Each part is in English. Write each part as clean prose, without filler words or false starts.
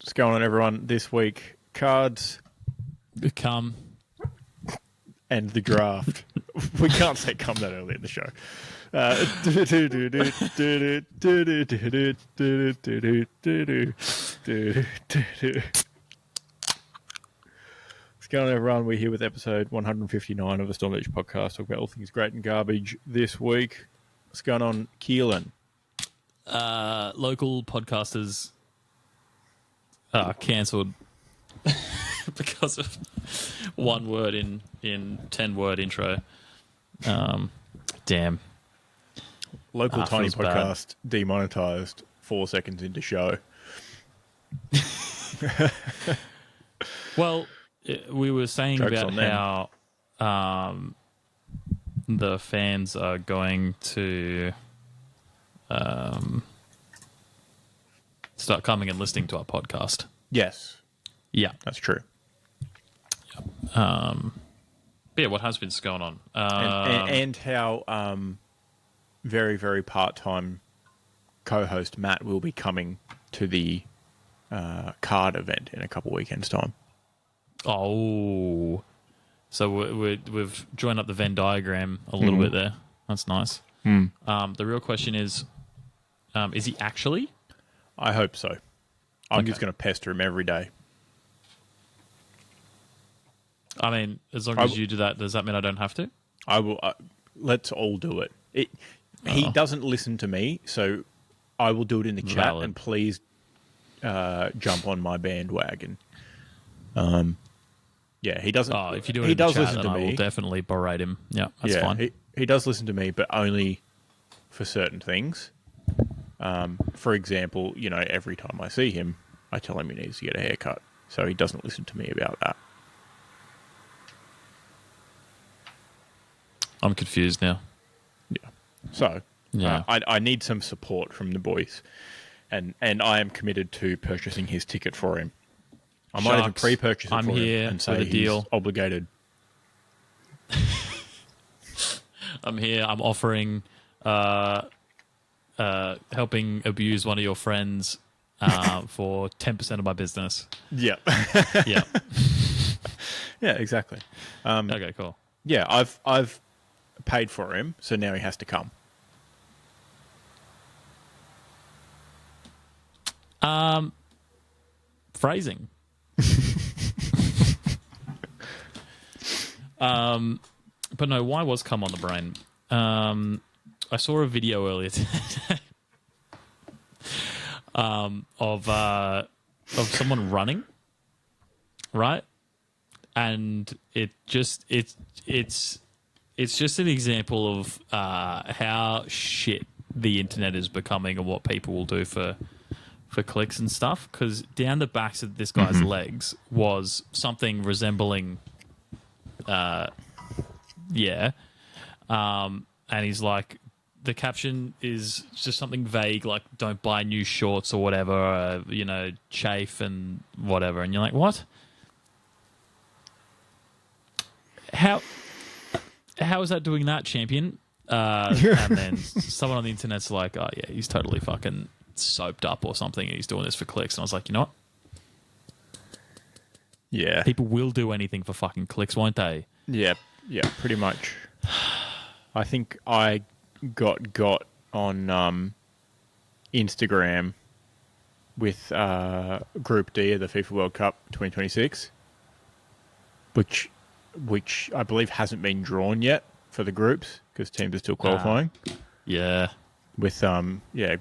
What's going on, everyone? This week, cards Come. and the draft. We can't say come that early in the show. What's going on, everyone? We're here with episode 159 of the Storm Edge podcast, talk about all things great and garbage this week. What's going on, Keelan? Local podcasters cancelled because of one word in 10-word intro. Damn. Local tiny feels podcast demonetized 4 seconds into show. Well, we were saying Joke's about on them. how the fans are going to start coming and listening to our podcast. Yes, Yeah. that's true. But yeah, what has been going on? And how very, very part-time co-host Matt will be coming to the card event in a couple weekends' time. Oh, so we've joined up the Venn diagram a little bit there. That's nice. The real question is he actually? I hope so. I'm Okay. just going to pester him every day. I mean, as long as you do that, does that mean I don't have to? I will. Let's all do it. He doesn't listen to me, so I will do it in the chat. Valid. And please jump on my bandwagon. Yeah, he doesn't. Oh, if you do it he in the does chat, listen then to I will me. definitely berate him. Yeah, that's fine. He does listen to me, but only for certain things. For example, every time I see him, I tell him he needs to get a haircut. So he doesn't listen to me about that. I'm confused now. Yeah. So Yeah. I need some support from the boys, and I am committed to purchasing his ticket for him. I might even Sharks, pre-purchase it I'm for here him and say with a he's deal. obligated. I'm here. I'm offering helping abuse one of your friends for 10% of my business. Yeah. Yeah. Yeah, exactly. Okay, cool. Yeah, I've paid for him, so now he has to come. Phrasing. But no, why was cum on the brain? I saw a video earlier today of someone running, right? And it's just an example of how shit the internet is becoming and what people will do for clicks and stuff. Because down the backs of this guy's legs was something resembling, and he's like, the caption is just something vague, like "Don't buy new shorts" or whatever, chafe and whatever. And you're like, what? How is that doing that, champion? And then someone on the internet's like, oh yeah, he's totally fucking soaped up or something, and he's doing this for clicks. And I was like, you know what? Yeah. People will do anything for fucking clicks, won't they? Yeah, pretty much. I think I got on Instagram with Group D of the FIFA World Cup 2026, which I believe hasn't been drawn yet for the groups because teams are still qualifying. Yeah. With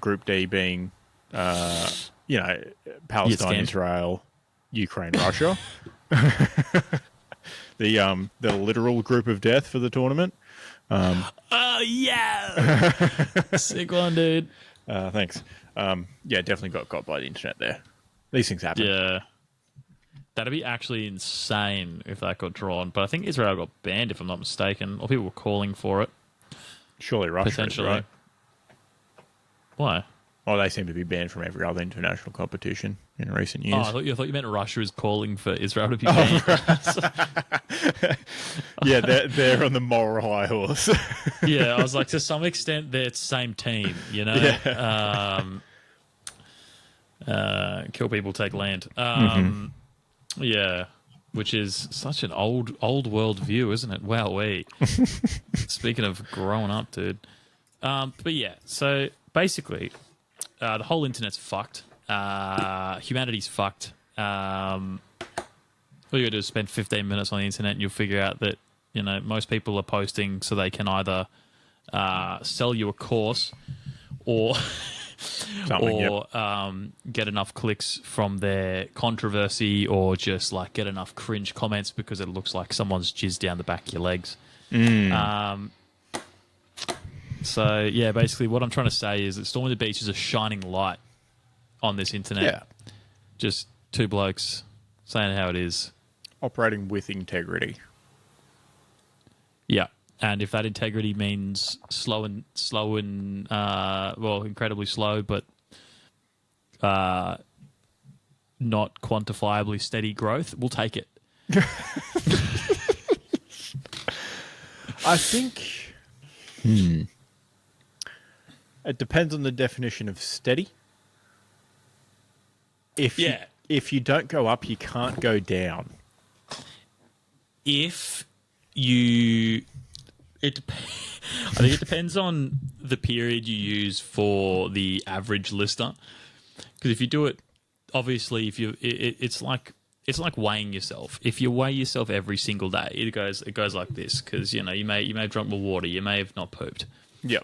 Group D being Palestine, scammed. Israel, Ukraine, Russia. The literal group of death for the tournament. Oh yeah. Sick one, dude. Thanks. Definitely got by the internet there. These things happen. Yeah. That'd be actually insane if that got drawn. But I think Israel got banned, if I'm not mistaken, or people were calling for it. Surely Russia is, Potentially. right? Why? Well, they seem to be banned from every other international competition in recent Oh, years. I thought you meant Russia is calling for Israel to be banned. Yeah, they're on the moral high horse. Yeah, I was like, to some extent, they're the same team, you know? Yeah. Kill people, take land. Yeah, which is such an old world view, isn't it? Wowee. Speaking of growing up, dude. But yeah, so basically, the whole internet's fucked. Humanity's fucked. All you gotta do is spend 15 minutes on the internet and you'll figure out that, most people are posting so they can either sell you a course or get enough clicks from their controversy, or just like get enough cringe comments because it looks like someone's jizzed down the back of your legs. So yeah, basically what I'm trying to say is that Storming the Beach is a shining light on this internet. Yeah. Just two blokes saying how it is. Operating with integrity. Yeah. And if that integrity means slow and incredibly slow, but not quantifiably steady growth, we'll take it. I think it depends on the definition of steady. If you don't go up, you can't go down. I think it depends on the period you use for the average listener. Because if you do it, obviously, it's like weighing yourself. If you weigh yourself every single day, it goes like this. Because you may have drunk more water, you may have not pooped. Yeah.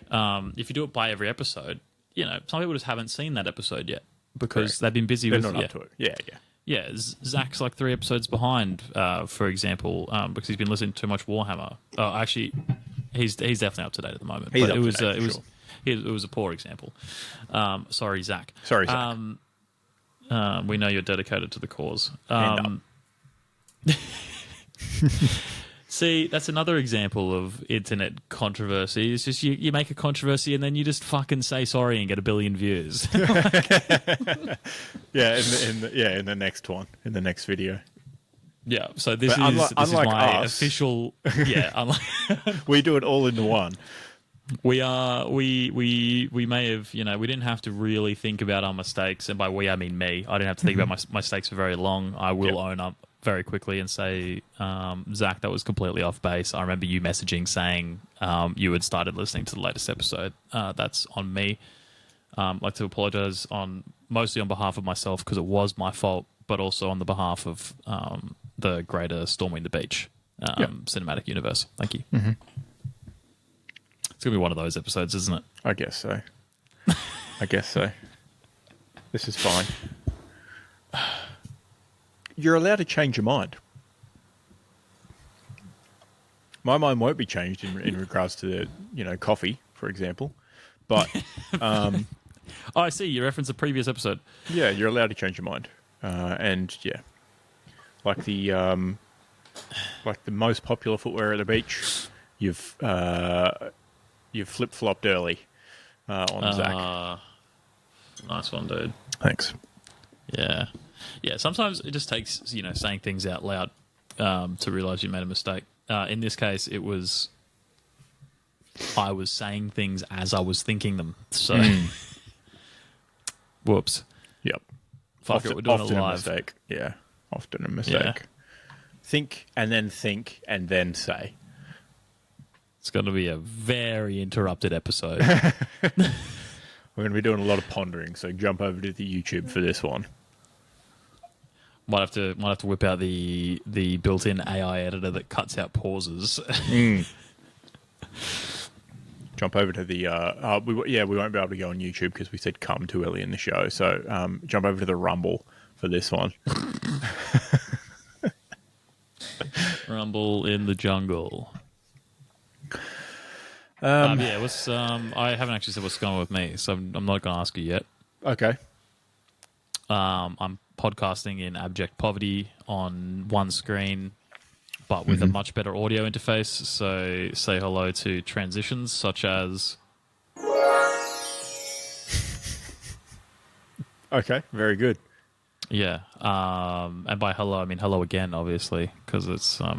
If you do it by every episode, some people just haven't seen that episode yet because Correct. they've been busy They're with not up to it. Yeah. Yeah, Zach's like 3 episodes behind, for example, because he's been listening to too much Warhammer. Actually, he's definitely up to date at the moment. He's but up it to was date, it was sure. it was a poor example. Sorry, Zach. Sorry, Zach. We know you're dedicated to the cause. See, that's another example of internet controversy. It's just you make a controversy and then you just fucking say sorry and get 1 billion views. Yeah, in the next one, in the next video. Yeah, so this But is unlike my us, official. Yeah, we do it all into one. we may have, we didn't have to really think about our mistakes, and by we I mean me. I didn't have to think about my mistakes for very long. I will own up very quickly and say, Zach, that was completely off base. I remember you messaging saying you had started listening to the latest episode. That's on me. I'd like to apologize mostly on behalf of myself because it was my fault, but also on the behalf of the greater Storming the Beach cinematic universe. Thank you. Mm-hmm. It's going to be one of those episodes, isn't it? I guess so. This is fine. You're allowed to change your mind. My mind won't be changed in regards to coffee, for example. But I see. You referenced a previous episode. Yeah, you're allowed to change your mind, and yeah, like the most popular footwear at the beach, you've flip flopped early on Zach. Nice one, dude. Thanks. Yeah. Sometimes it just takes saying things out loud to realize you made a mistake. In this case, it was I was saying things as I was thinking them. So, whoops. Yep. Fuck it, we're doing it live. A mistake. Yeah, often a mistake. Yeah. Think and then say. It's going to be a very interrupted episode. We're going to be doing a lot of pondering, so jump over to the YouTube for this one. Might have to whip out the built-in AI editor that cuts out pauses. Jump over to the we won't be able to go on YouTube because we said come too early in the show. So jump over to the Rumble for this one. Rumble in the jungle. I haven't actually said what's going on with me, so I'm not going to ask you yet. Okay. I'm podcasting in abject poverty on one screen, but with a much better audio interface. So say hello to transitions such as... Okay, very good. Yeah. And by hello, I mean hello again, obviously, because it's not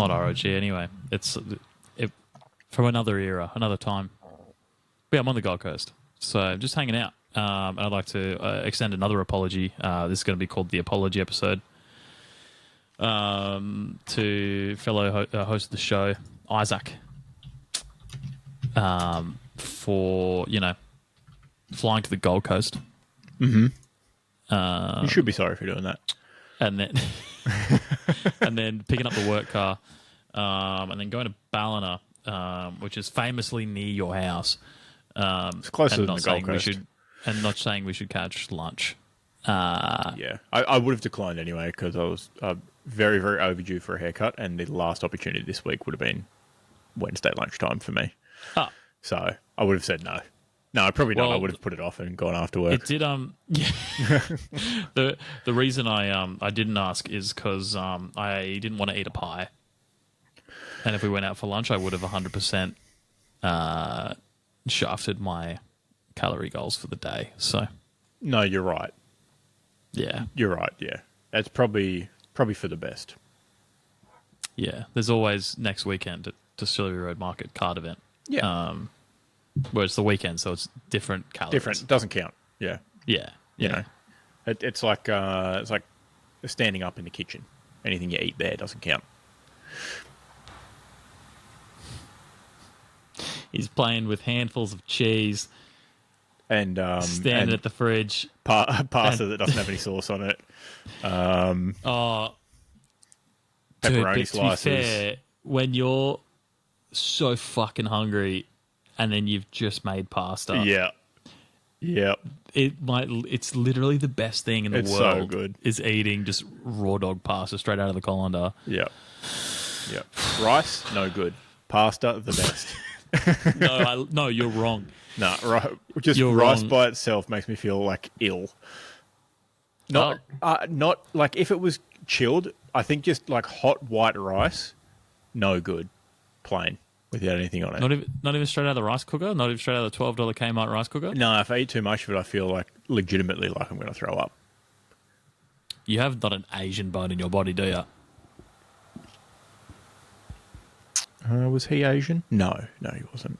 ROG anyway. It's from another era, another time. But yeah, I'm on the Gold Coast, so just hanging out. and I'd like to extend another apology. This is going to be called the apology episode. To fellow host of the show, Isaac, for flying to the Gold Coast. Mm-hmm. You should be sorry for doing that. And then and then picking up the work car, and then going to Ballina, which is famously near your house. It's closer than the Gold Coast. And not saying we should catch lunch. Yeah, I would have declined anyway because I was very, very overdue for a haircut, and the last opportunity this week would have been Wednesday lunchtime for me. Ah. So I would have said no. No, probably not. I would have put it off and gone after work. It did. Yeah. The reason I didn't ask is because I didn't want to eat a pie, and if we went out for lunch, I would have 100% shafted my calorie goals for the day. So no, you're right. Yeah, you're right. Yeah, it's probably for the best. Yeah, there's always next weekend at Distillery Road Market card event. Yeah. Where it's the weekend, so it's different calories. Different. Doesn't count. Yeah. Yeah. You know, it's like standing up in the kitchen. Anything you eat there doesn't count. He's playing with handfuls of cheese and standing at the fridge. Pasta that doesn't have any sauce on it. Pepperoni slices. To be fair, when you're so fucking hungry and then you've just made pasta. Yeah. Yeah. It's literally the best thing in the world. So good. Is eating just raw dog pasta straight out of the colander. Yeah. Yeah. Rice, no good. Pasta, the best. No, you're wrong. No, just you're rice wrong. by itself makes me feel like ill. Not like if it was chilled. I think just like hot white rice, no good, plain without anything on it. Not even straight out of the rice cooker. Not even straight out of the $12 Kmart rice cooker. No, if I eat too much of it, I feel like legitimately like I'm going to throw up. You have not an Asian bone in your body, do you? Was he Asian? No, he wasn't.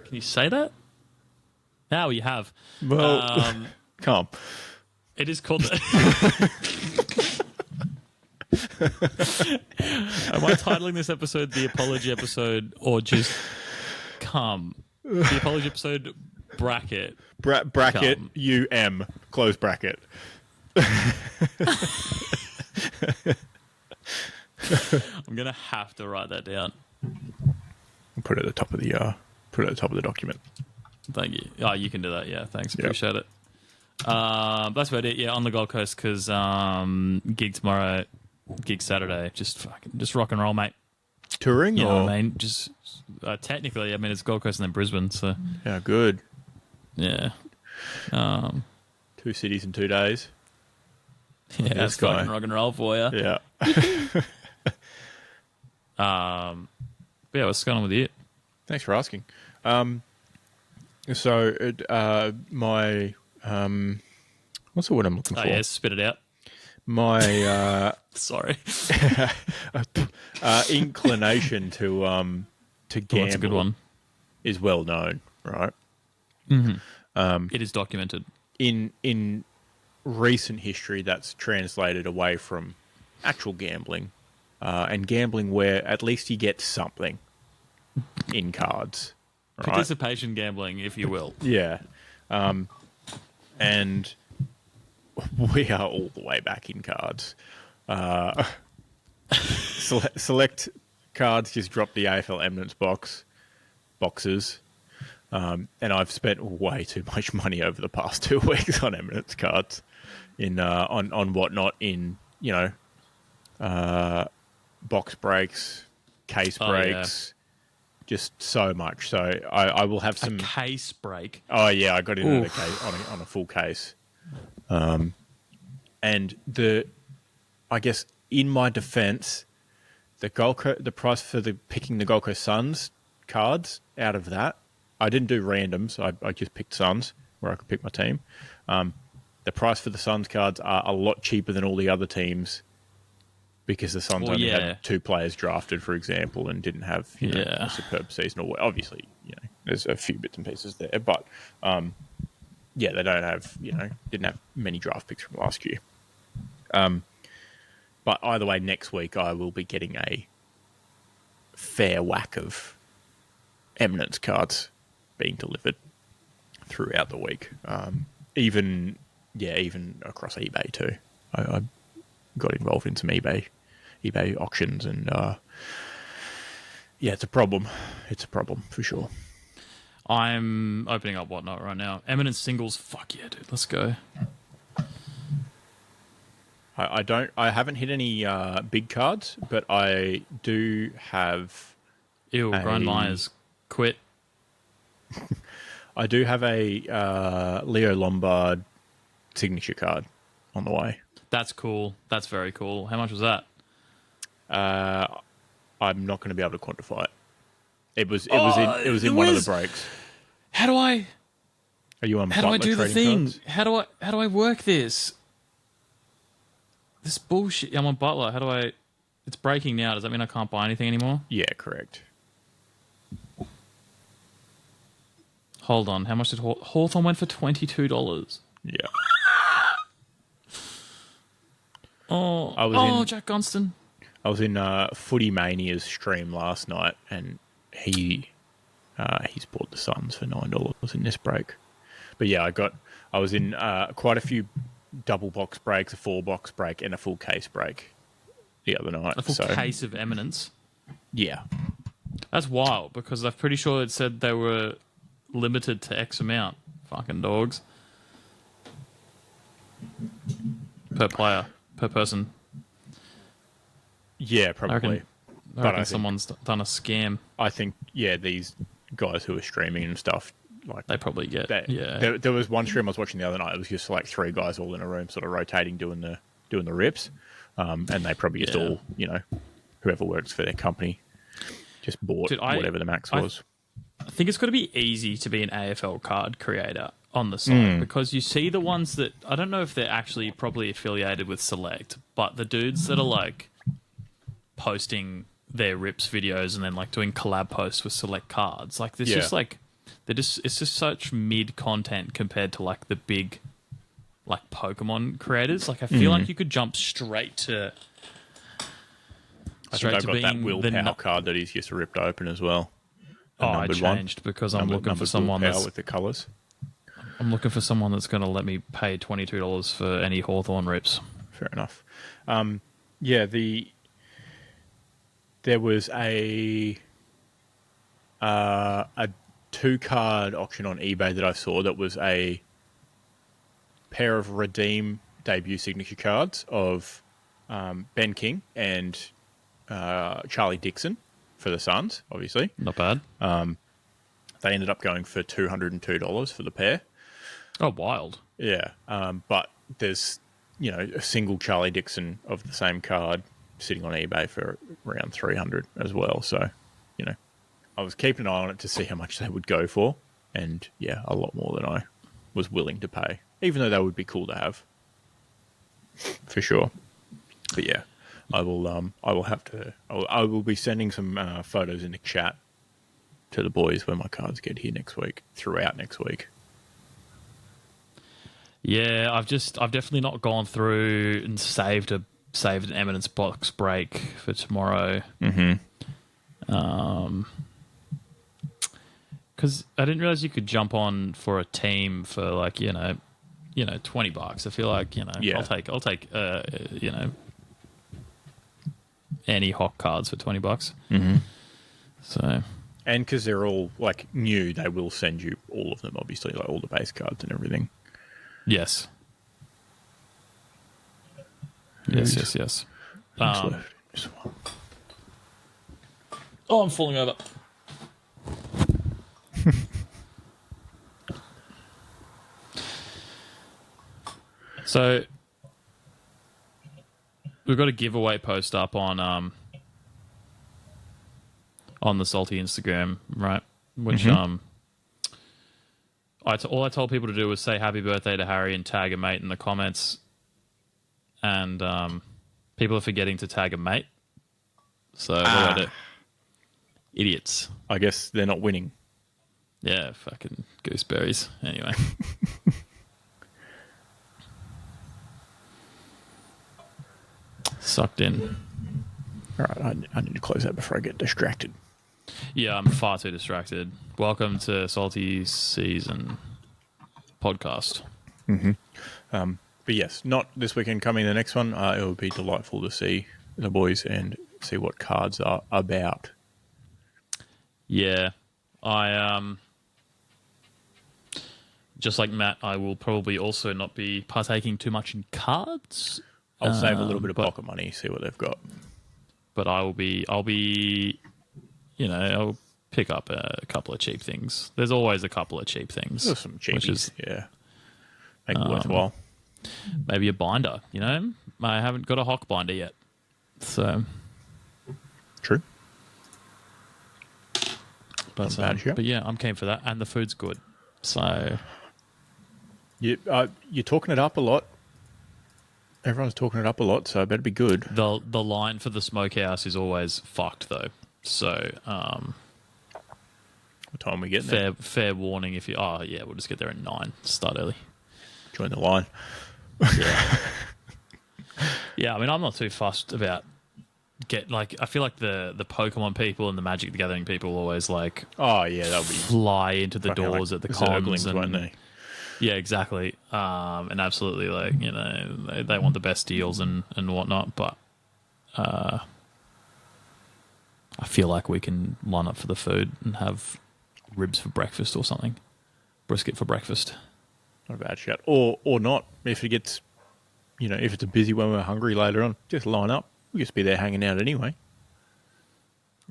Can you say that? Now you have. Well, come. It is called. Am I titling this episode the apology episode or just come? The apology episode bracket. Bracket UM close bracket. I'm gonna have to write that down. Put it at the top of the document. Thank you. Oh, you can do that. Yeah, thanks. Appreciate it. That's about it. Yeah, on the Gold Coast because gig tomorrow, gig Saturday. Just rock and roll, mate. Touring, you know what I mean? Just technically, I mean it's Gold Coast and then Brisbane. So yeah, good. Yeah. 2 cities in 2 days. Yeah, that's fucking rock and roll for you. Yeah. But yeah, what's going on with you? Thanks for asking. So my what's the word I'm looking for? Oh yeah, spit it out. My sorry. Inclination to gamble. That's a good one. Is well known, right? Mm-hmm. It is documented. In recent history, that's translated away from actual gambling, and gambling where at least you get something in cards. Right? Participation gambling, if you will. Yeah. And we are all the way back in cards. Select cards just dropped the AFL Eminence boxes. And I've spent way too much money over the past 2 weeks on Eminence cards on whatnot in, box breaks, case breaks, just so much. So I will have some... A case break? Oh, yeah, I got into the case on a full case. And I guess in my defense, the price for picking the Gold Coast Suns cards out of that, I didn't do randoms. I just picked Suns where I could pick my team. The the price for the Suns cards are a lot cheaper than all the other teams because the Suns only had 2 players drafted, for example, and didn't have a superb season. Or obviously, there's a few bits and pieces there, but they don't have didn't have many draft picks from last year. But either way, next week I will be getting a fair whack of Eminence cards being delivered throughout the week. Even across eBay too. I got involved in some eBay auctions, and it's a problem. It's a problem for sure. I'm opening up Whatnot right now. Eminence singles, fuck yeah, dude. Let's go. I haven't hit any big cards, but I do have. Brian Myers quit. I do have a Leo Lombard signature card on the way. That's cool. That's very cool. How much was that? I'm not going to be able to quantify it. It was in one of the breaks. How do I? Are you on? How do I do the thing? Cards? How do I work this? This bullshit. I'm on Butler. How do I? It's breaking now. Does that mean I can't buy anything anymore? Yeah, correct. Hold on. How much did Hawthorne went for $22? Yeah. Jack Gunston. I was in Footy Mania's stream last night, and he's bought the Suns for $9 in this break. But yeah, I was in quite a few double box breaks, a 4-box break, and a full case break the other night. A full case of Eminence? Yeah. That's wild, because I'm pretty sure it said they were limited to X amount. Fucking dogs. Per player. Per person. Yeah, probably. I reckon someone's done a scam. I think, these guys who are streaming and stuff, like they probably get. There was one stream I was watching the other night. It was just like 3 guys all in a room, sort of rotating, doing the rips, and they probably just all, whoever works for their company, just bought whatever the max was. I think it's got to be easy to be an AFL card creator on the side, because you see the ones that, I don't know if they're actually probably affiliated with Select, but the dudes that are like posting their rips videos and then like doing collab posts with Select cards, like there's just like it's just such mid content compared to like the big like Pokemon creators. Like I feel like you could jump straight to I've got that willpower card that he's just ripped open as well. I changed because I'm looking for someone that's with the colours. I'm looking for someone that's going to let me pay $22 for any Hawthorne rips. Fair enough. There was a 2-card auction on eBay that I saw that was a pair of Redeem debut signature cards of Ben King and Charlie Dixon for the Suns, obviously. Not bad. They ended up going for $202 for the pair. Oh, wild. Yeah. But there's, a single Charlie Dixon of the same card sitting on eBay for around $300 as well. So, I was keeping an eye on it to see how much they would go for. And, a lot more than I was willing to pay, even though they would be cool to have. For sure. But, I will be sending some photos in the chat to the boys when my cards get here throughout next week. Yeah, I've definitely not gone through and saved an Eminence box break for tomorrow. Because I didn't realize you could jump on for a team for like $20. I feel like I'll take any hot cards for $20. So, and because they're all like new, they will send you all of them. Obviously, like all the base cards and everything. Yes. Yes. I'm falling over. So we've got a giveaway post up on the Salty Instagram, right? Which All I told people to do was say happy birthday to Harry and tag a mate in the comments. And people are forgetting to tag a mate. So what do I do? Idiots. I guess they're not winning. Yeah, fucking gooseberries. Anyway. Sucked in. All right, I need to close that before I get distracted. Yeah, I'm far too distracted. Welcome to Salty Season podcast. But yes, not this weekend coming the next one. It would be delightful to see the boys and see what cards are about. Yeah, I just like Matt, I will probably also not be partaking too much in cards. I'll save a little bit of pocket money, see what they've got. But I'll be, I'll pick up a couple of cheap things. There's always a couple of cheap things. There's some cheapies, which is, yeah. Make it worthwhile. Maybe a binder, I haven't got a Hock binder yet. So True. But, but yeah, I'm keen for that. And the food's good. So you're talking it up a lot. Everyone's talking it up a lot, so it better be good. The line for the smokehouse is always fucked though. So what time are we getting there? Fair warning if you we'll just get there at 9. Start early. Join the line. Yeah. Yeah, I mean I'm not too fussed about I feel like the Pokemon people and the Magic the Gathering people always like that'll be fly into the doors at the cons and won't they? Yeah, exactly. And absolutely, they want the best deals and whatnot. But I feel like we can line up for the food and have ribs for breakfast or something. Brisket for breakfast. Not a bad shout. Or not. If it gets, if it's a busy one, we're hungry later on, just line up. We'll just be there hanging out anyway.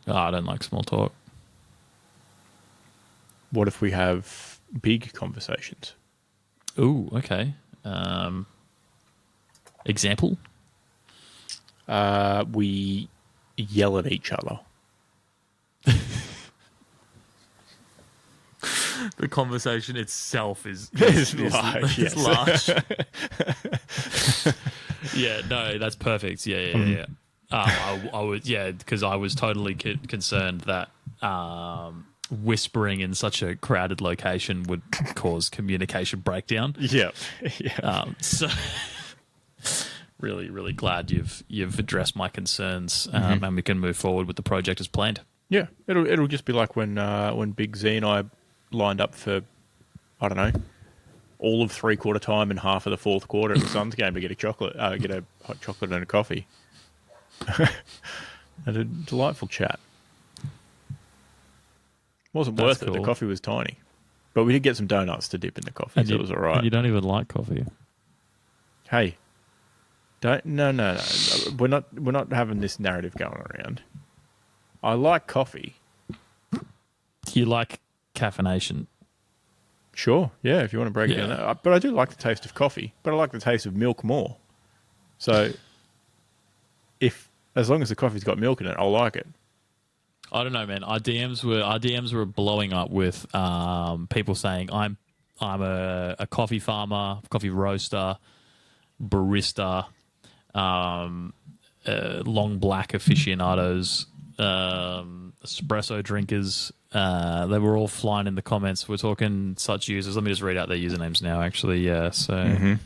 I don't like small talk. What if we have big conversations? Ooh, okay. Example? We yell at each other. The conversation itself is large. It's large. Yeah, no, that's perfect. Yeah. I would, because I was totally concerned that whispering in such a crowded location would cause communication breakdown. Yeah. So really, really glad you've addressed my concerns, and we can move forward with the project as planned. Yeah, it'll just be like when Big Z and I lined up for, I don't know, all of 3/4 time and half of the 4th quarter at the Suns game to get get a hot chocolate and a coffee. Had a delightful chat. Wasn't worth it. The coffee was tiny, but we did get some donuts to dip in the coffee, so it was all right. And you don't even like coffee. Hey, no. We're not having this narrative going around. I like coffee. You like caffeination? Sure, yeah. If you want to break it down, but I do like the taste of coffee. But I like the taste of milk more. So, as long as the coffee's got milk in it, I'll like it. I don't know, man. Our DMs were blowing up with people saying I'm a coffee farmer, coffee roaster, barista, long black aficionados, espresso drinkers. They were all flying in the comments. We're talking such users. Let me just read out their usernames now. Actually, yeah. So,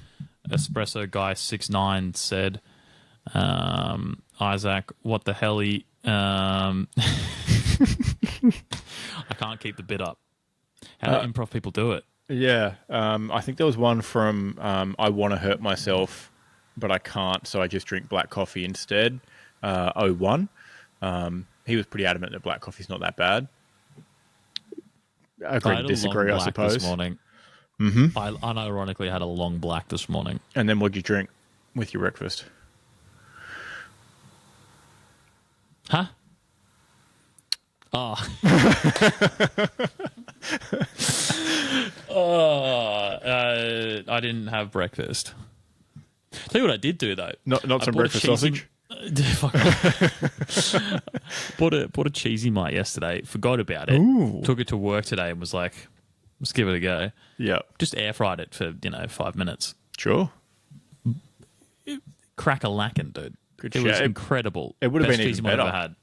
Espresso Guy 69 said, Isaac, what the hell? I can't keep the bit up. How do improv people do it? Yeah, I think there was one from I want to hurt myself, but I can't, so I just drink black coffee instead. 01. He was pretty adamant that black coffee's not that bad. Agree to disagree, I suppose. This morning. I unironically had a long black this morning. And then what'd you drink with your breakfast? Huh? Oh. I didn't have breakfast. Tell you what I did do though. Not some breakfast sausage. Bought a cheesy mite yesterday. Forgot about it. Ooh. Took it to work today and was like, Let's give it a go. Yeah. Just air fried it for 5 minutes. Sure. Crack-a-lackin', dude. Good It was shit. incredible. It would have Best been cheese even you might better. have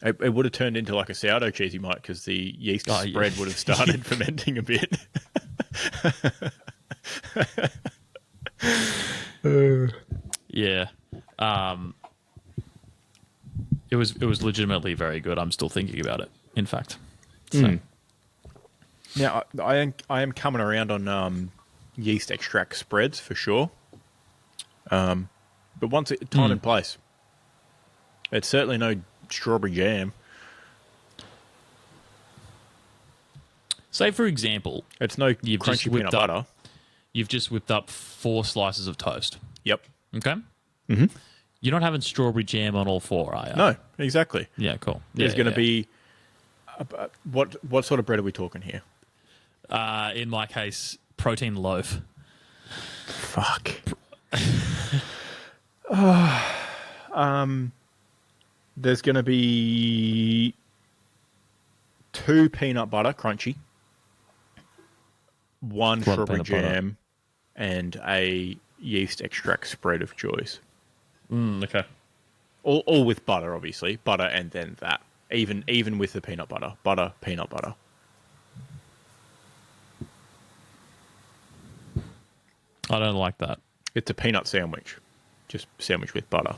ever had. It would have turned into like a sourdough cheesy might because the yeast spread would have started fermenting a bit. Yeah. It was legitimately very good. I'm still thinking about it, in fact. So. Now, I am coming around on yeast extract spreads for sure. But once time and place. It's certainly no strawberry jam. Say, for example, It's no You've just crunchy whipped peanut up- butter. you've just whipped up 4 slices of toast. Yep. Okay? Mm-hmm. You're not having strawberry jam on all 4, are you? No, exactly. Yeah, cool. There's going to be. what sort of bread are we talking here? In my case, protein loaf. Fuck. There's going to be 2 peanut butter crunchy, 1 strawberry peanut butter. jam, and a yeast extract spread of choice. Okay. All with butter, obviously. Butter and then that. Even with the peanut butter. Butter, peanut butter. I don't like that. It's a peanut sandwich. Just sandwich with butter.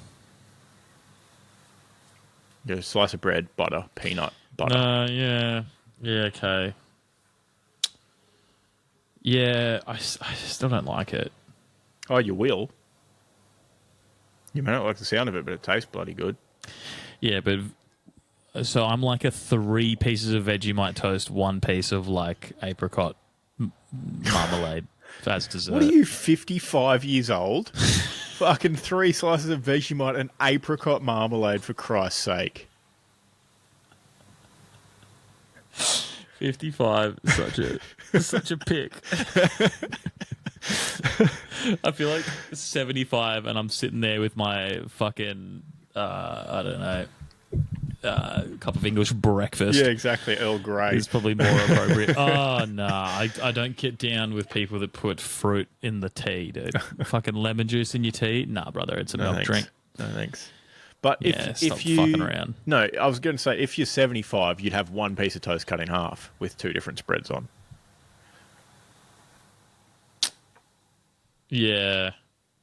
There's a slice of bread, butter, peanut, butter. Yeah. Yeah, okay. Yeah, I still don't like it. Oh, you will. You may not like the sound of it, but it tastes bloody good. Yeah, but so I'm like a 3 pieces of Vegemite toast, 1 piece of like apricot marmalade as dessert. What are you, 55 years old? Fucking 3 slices of Vegemite and apricot marmalade, for Christ's sake. 55, such a pick. I feel like 75 and I'm sitting there with my fucking I don't know, cup of English breakfast. Yeah, exactly. Earl Grey. It's probably more appropriate. Oh, no. I don't get down with people that put fruit in the tea, dude. Fucking lemon juice in your tea? Nah, brother, it's a milk thanks. drink. No, thanks. But Yeah, stop if you... fucking around. No, I was going to say, if you're 75, you'd have 1 piece of toast cut in half with 2 different spreads on. Yeah.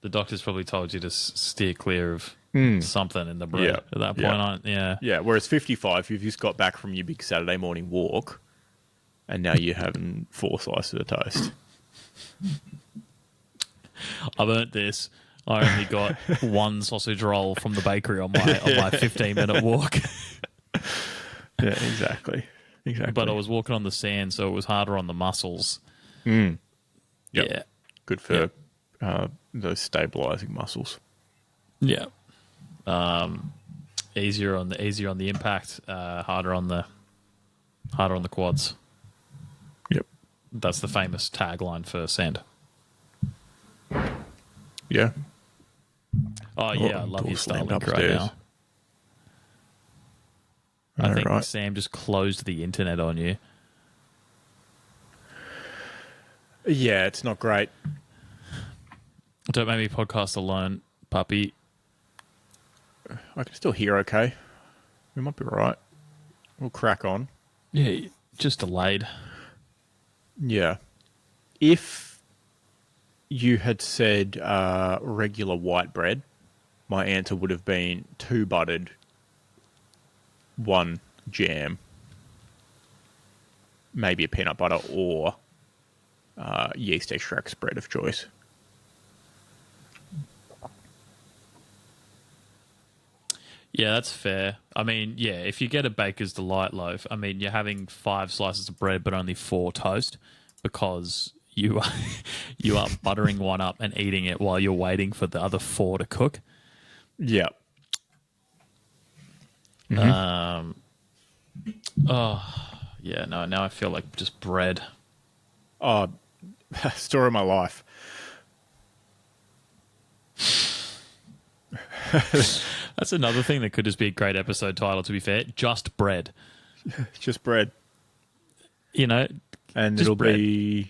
The doctor's probably told you to steer clear of something in the bread Yeah. at that Yeah. point. Yeah. Yeah, whereas 55, you've just got back from your big Saturday morning walk, and now you're having 4 slices of toast. I've earned this. I only got 1 sausage roll from the bakery on my 15-minute walk. Yeah, exactly. But I was walking on the sand, so it was harder on the muscles. Yep. Yeah. Good for those stabilizing muscles. Yeah. Easier on the impact, harder on the quads. Yep. That's the famous tagline for sand. Yeah. Oh yeah, I love door your slammed Starlink right upstairs. now. I think right. Sam just closed the internet on you. Yeah, it's not great. Don't make me podcast alone, puppy. I can still hear okay. We might be right. We'll crack on. Yeah, just delayed. Yeah. If you had said regular white bread, my answer would have been 2 buttered, 1 jam, maybe a peanut butter or yeast extract spread of choice. Yeah, that's fair. I mean, yeah, if you get a Baker's Delight loaf, I mean, you're having 5 slices of bread but only 4 toast because you are buttering one up and eating it while you're waiting for the other 4 to cook. Yeah. Yeah, no, now I feel like just bread. Oh, story of my life. That's another thing that could just be a great episode title, to be fair. Just bread. Just bread. You know, and Just bread.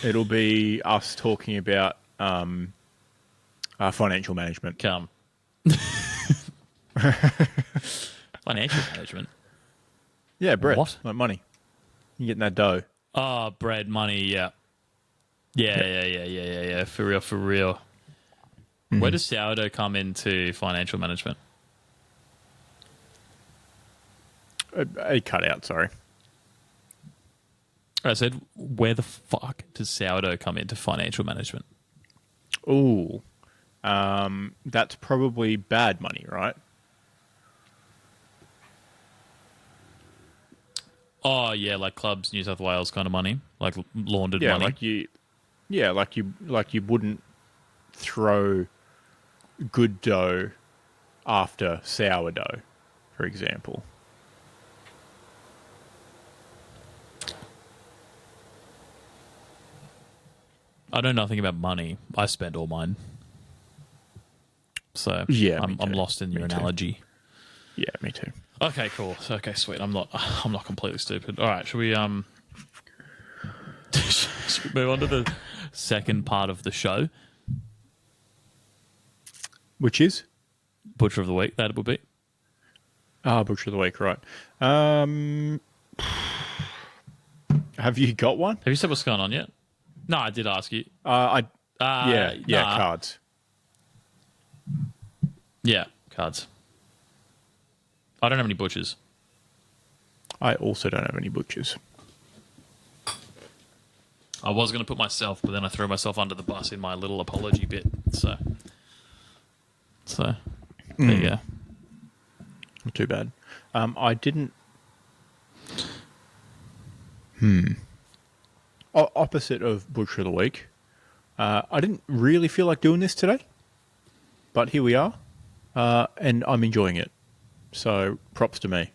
it'll be us talking about financial management. Come. Financial management. Yeah, bread. What? Like money. You getting that dough? Oh, bread, money, yeah. Yeah. For real. Mm-hmm. Where does sourdough come into financial management? A cutout, sorry. I said, where the fuck does sourdough come into financial management? Ooh. That's probably bad money, right? Oh, yeah, like Clubs New South Wales kind of money, like laundered Yeah, money. like you wouldn't throw good dough after sourdough, for example. I know nothing about money. I spend all mine. So Yeah, I'm me too. lost in your Me too. analogy. Yeah, me too. Okay, cool. Okay, sweet. I'm not completely stupid. All right, should we should we move on to the second part of the show? Which is? Butcher of the week, that would be. Butcher of the week, right. Have you got one? Have you said what's going on yet? No, I did ask you. Yeah, nah. cards. Yeah, cards. I don't have any butchers. I also don't have any butchers. I was going to put myself, but then I threw myself under the bus in my little apology bit. So there you go. Not too bad. I didn't... Opposite of Butcher of the Week, I didn't really feel like doing this today, but here we are, and I'm enjoying it. So props to me.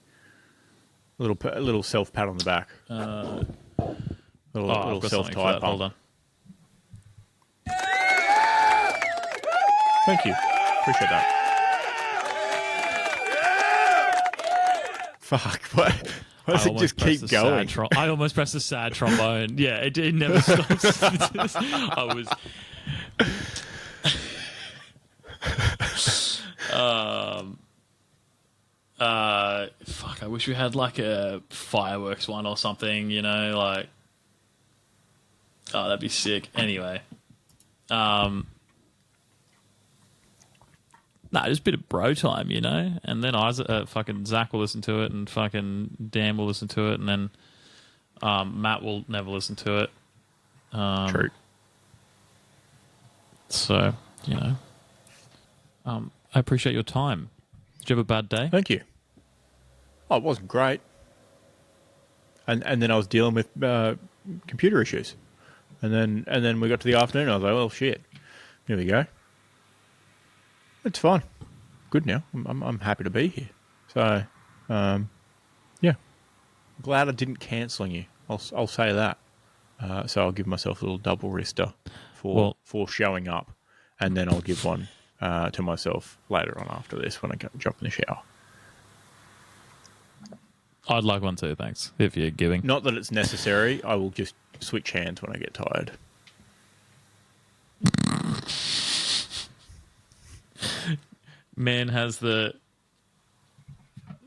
A little self pat on the back. Little I've got self something for tie that. pump. Hold on. Thank you. Appreciate that. Fuck. Why does it just keep going? I almost pressed the sad trombone. Yeah, it never stops. I was... fuck, I wish we had like a fireworks one or something, you know, like... Oh, that'd be sick. Anyway. Nah, just a bit of bro time, you know? And then fucking Zach will listen to it, and fucking Dan will listen to it, and then Matt will never listen to it. True. So, you know. I appreciate your time. Did you have a bad day? Thank you. Oh, it wasn't great. And then I was dealing with computer issues. And then we got to the afternoon, I was like, well, shit. Here we go. It's fine. Good now. I'm happy to be here. So, yeah. Glad I didn't cancel on you. I'll say that. So I'll give myself a little double wrister for showing up, and then I'll give one to myself later on after this when I jump in the shower. I'd like one too, thanks. If you're giving. Not that it's necessary. I will just switch hands when I get tired. Man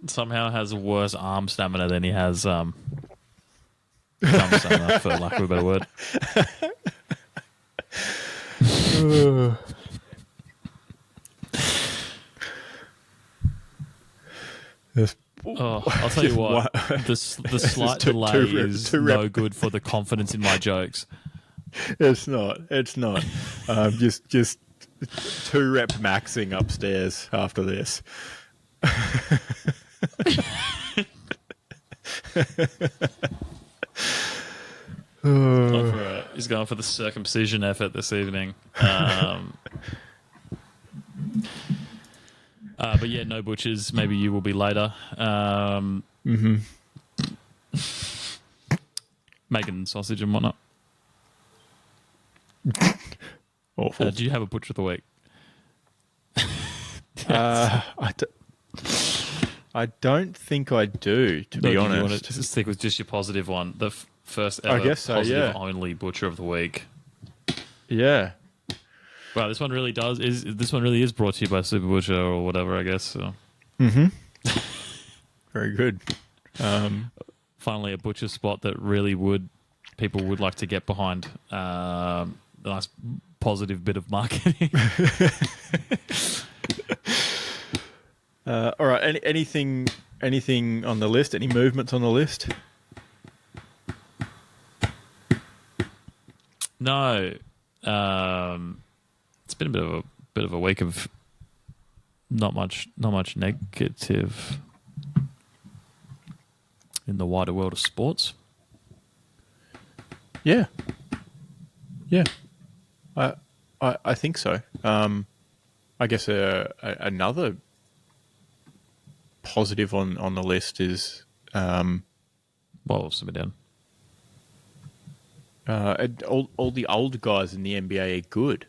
somehow has worse arm stamina than he has thumb stamina, for lack of a better word. I'll tell you what, the slight delay is no good for the confidence in my jokes. It's not. Just 2-rep maxing upstairs after this. He's going for the circumcision effort this evening. But yeah, no butchers. Maybe you will be later. Making sausage and whatnot. Awful. Do you have a butcher of the week? I don't think I do, to be honest. You want to stick with just your positive one. The First I ever guess so, positive yeah. only butcher of the week. Yeah. Wow, this one really is brought to you by Super Butcher or whatever, I guess. So. Very good. Finally, a butcher spot that people would like to get behind. Nice positive bit of marketing. All right. Anything on the list? Any movements on the list? No, it's been a bit of a week of not much negative in the wider world of sports. Yeah. I think so. I guess another positive on the list is Well, something down. all the old guys in the NBA are good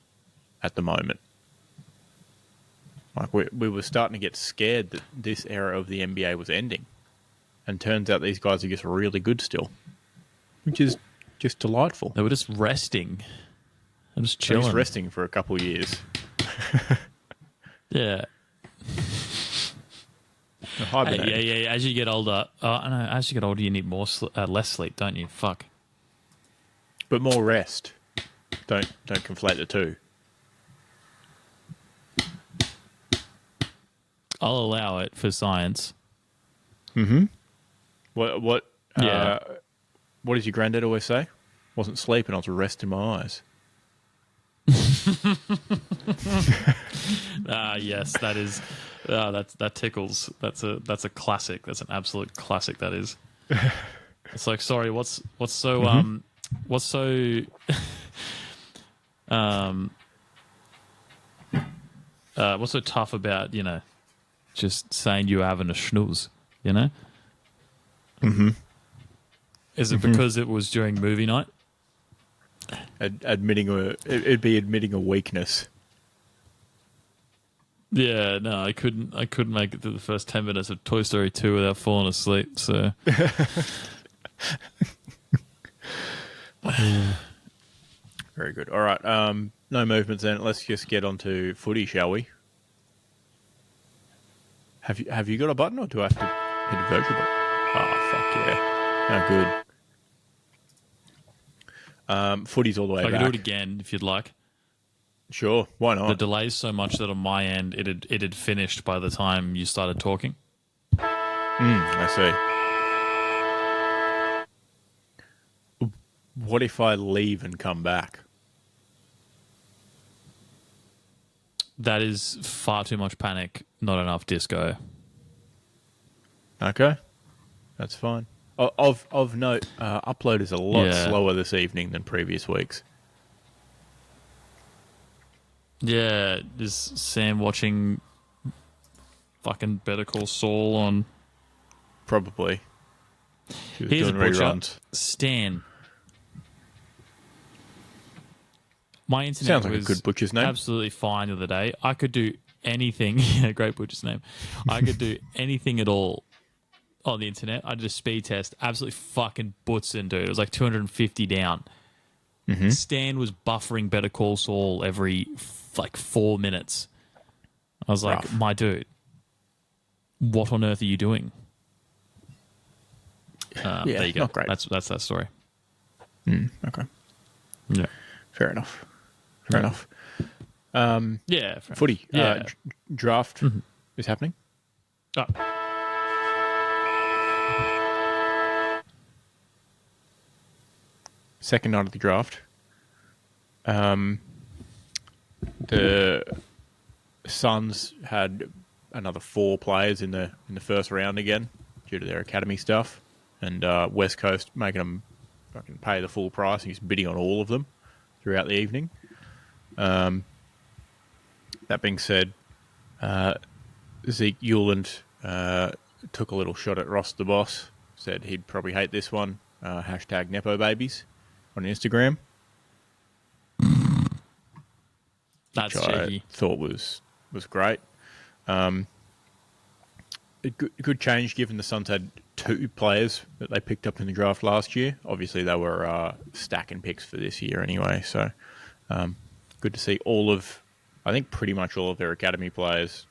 at the moment. Like we were starting to get scared that this era of the NBA was ending, and turns out these guys are just really good still, which is just delightful. They were just resting. I'm just They're chilling. just resting for a couple of years. Yeah. Yeah. As you get older, as you get older, you need less sleep, don't you? Fuck. But more rest. Don't conflate the two. I'll allow it for science. What? Yeah. What does your granddad always say? Wasn't sleeping, I was resting my eyes. Yes, that is. That tickles. That's a classic. That's an absolute classic. That is. It's like, sorry, what's so what's so what's so tough about, just saying you're having a snooze, Is it because it was during movie night? It'd be admitting a weakness. Yeah, no, I couldn't make it through the first 10 minutes of Toy Story 2 without falling asleep, so Very good. All right. No movements then. Let's just get on to footy, shall we? Have you got a button, or do I have to hit a virtual button? Oh, fuck yeah. Oh, good. Footy's all the way I back. can do it again if you'd like. Sure, why The not? delay's so much that on my end it had finished by the time you started talking. I see. What if I leave and come back? That is far too much panic, not enough disco. Okay, that's fine. Of note, upload is a lot Yeah. slower this evening than previous weeks. Yeah, is Sam watching fucking Better Call Saul on... Probably. She was Here's a doing butcher. reruns. Stan. My internet Sounds like a was good butcher's name. absolutely fine the other day. I could do anything. Yeah, great butcher's name. I could do anything at all on the internet. I did a speed test. Absolutely fucking butzing, dude. It was like 250 down. Mm-hmm. Stan was buffering Better Call Saul every 4 minutes. I was like, Rough. my dude, what on earth are you doing? Yeah, there you go. not great. That's that story. Okay, Yeah. fair enough. Yeah, fair enough. Footy. Yeah. Draft is happening. Oh. Second night of the draft. The Suns had another 4 players in the first round again due to their academy stuff, and West Coast making them fucking pay the full price. He's bidding on all of them throughout the evening. That being said, Zeke Euland took a little shot at Ross the Boss. Said he'd probably hate this one. Hashtag Nepo Babies on Instagram. That's Which I cheeky. thought was great. a good change given the Suns had 2 players that they picked up in the draft last year. Obviously, they were stacking picks for this year anyway. So good to see I think pretty much all of their academy players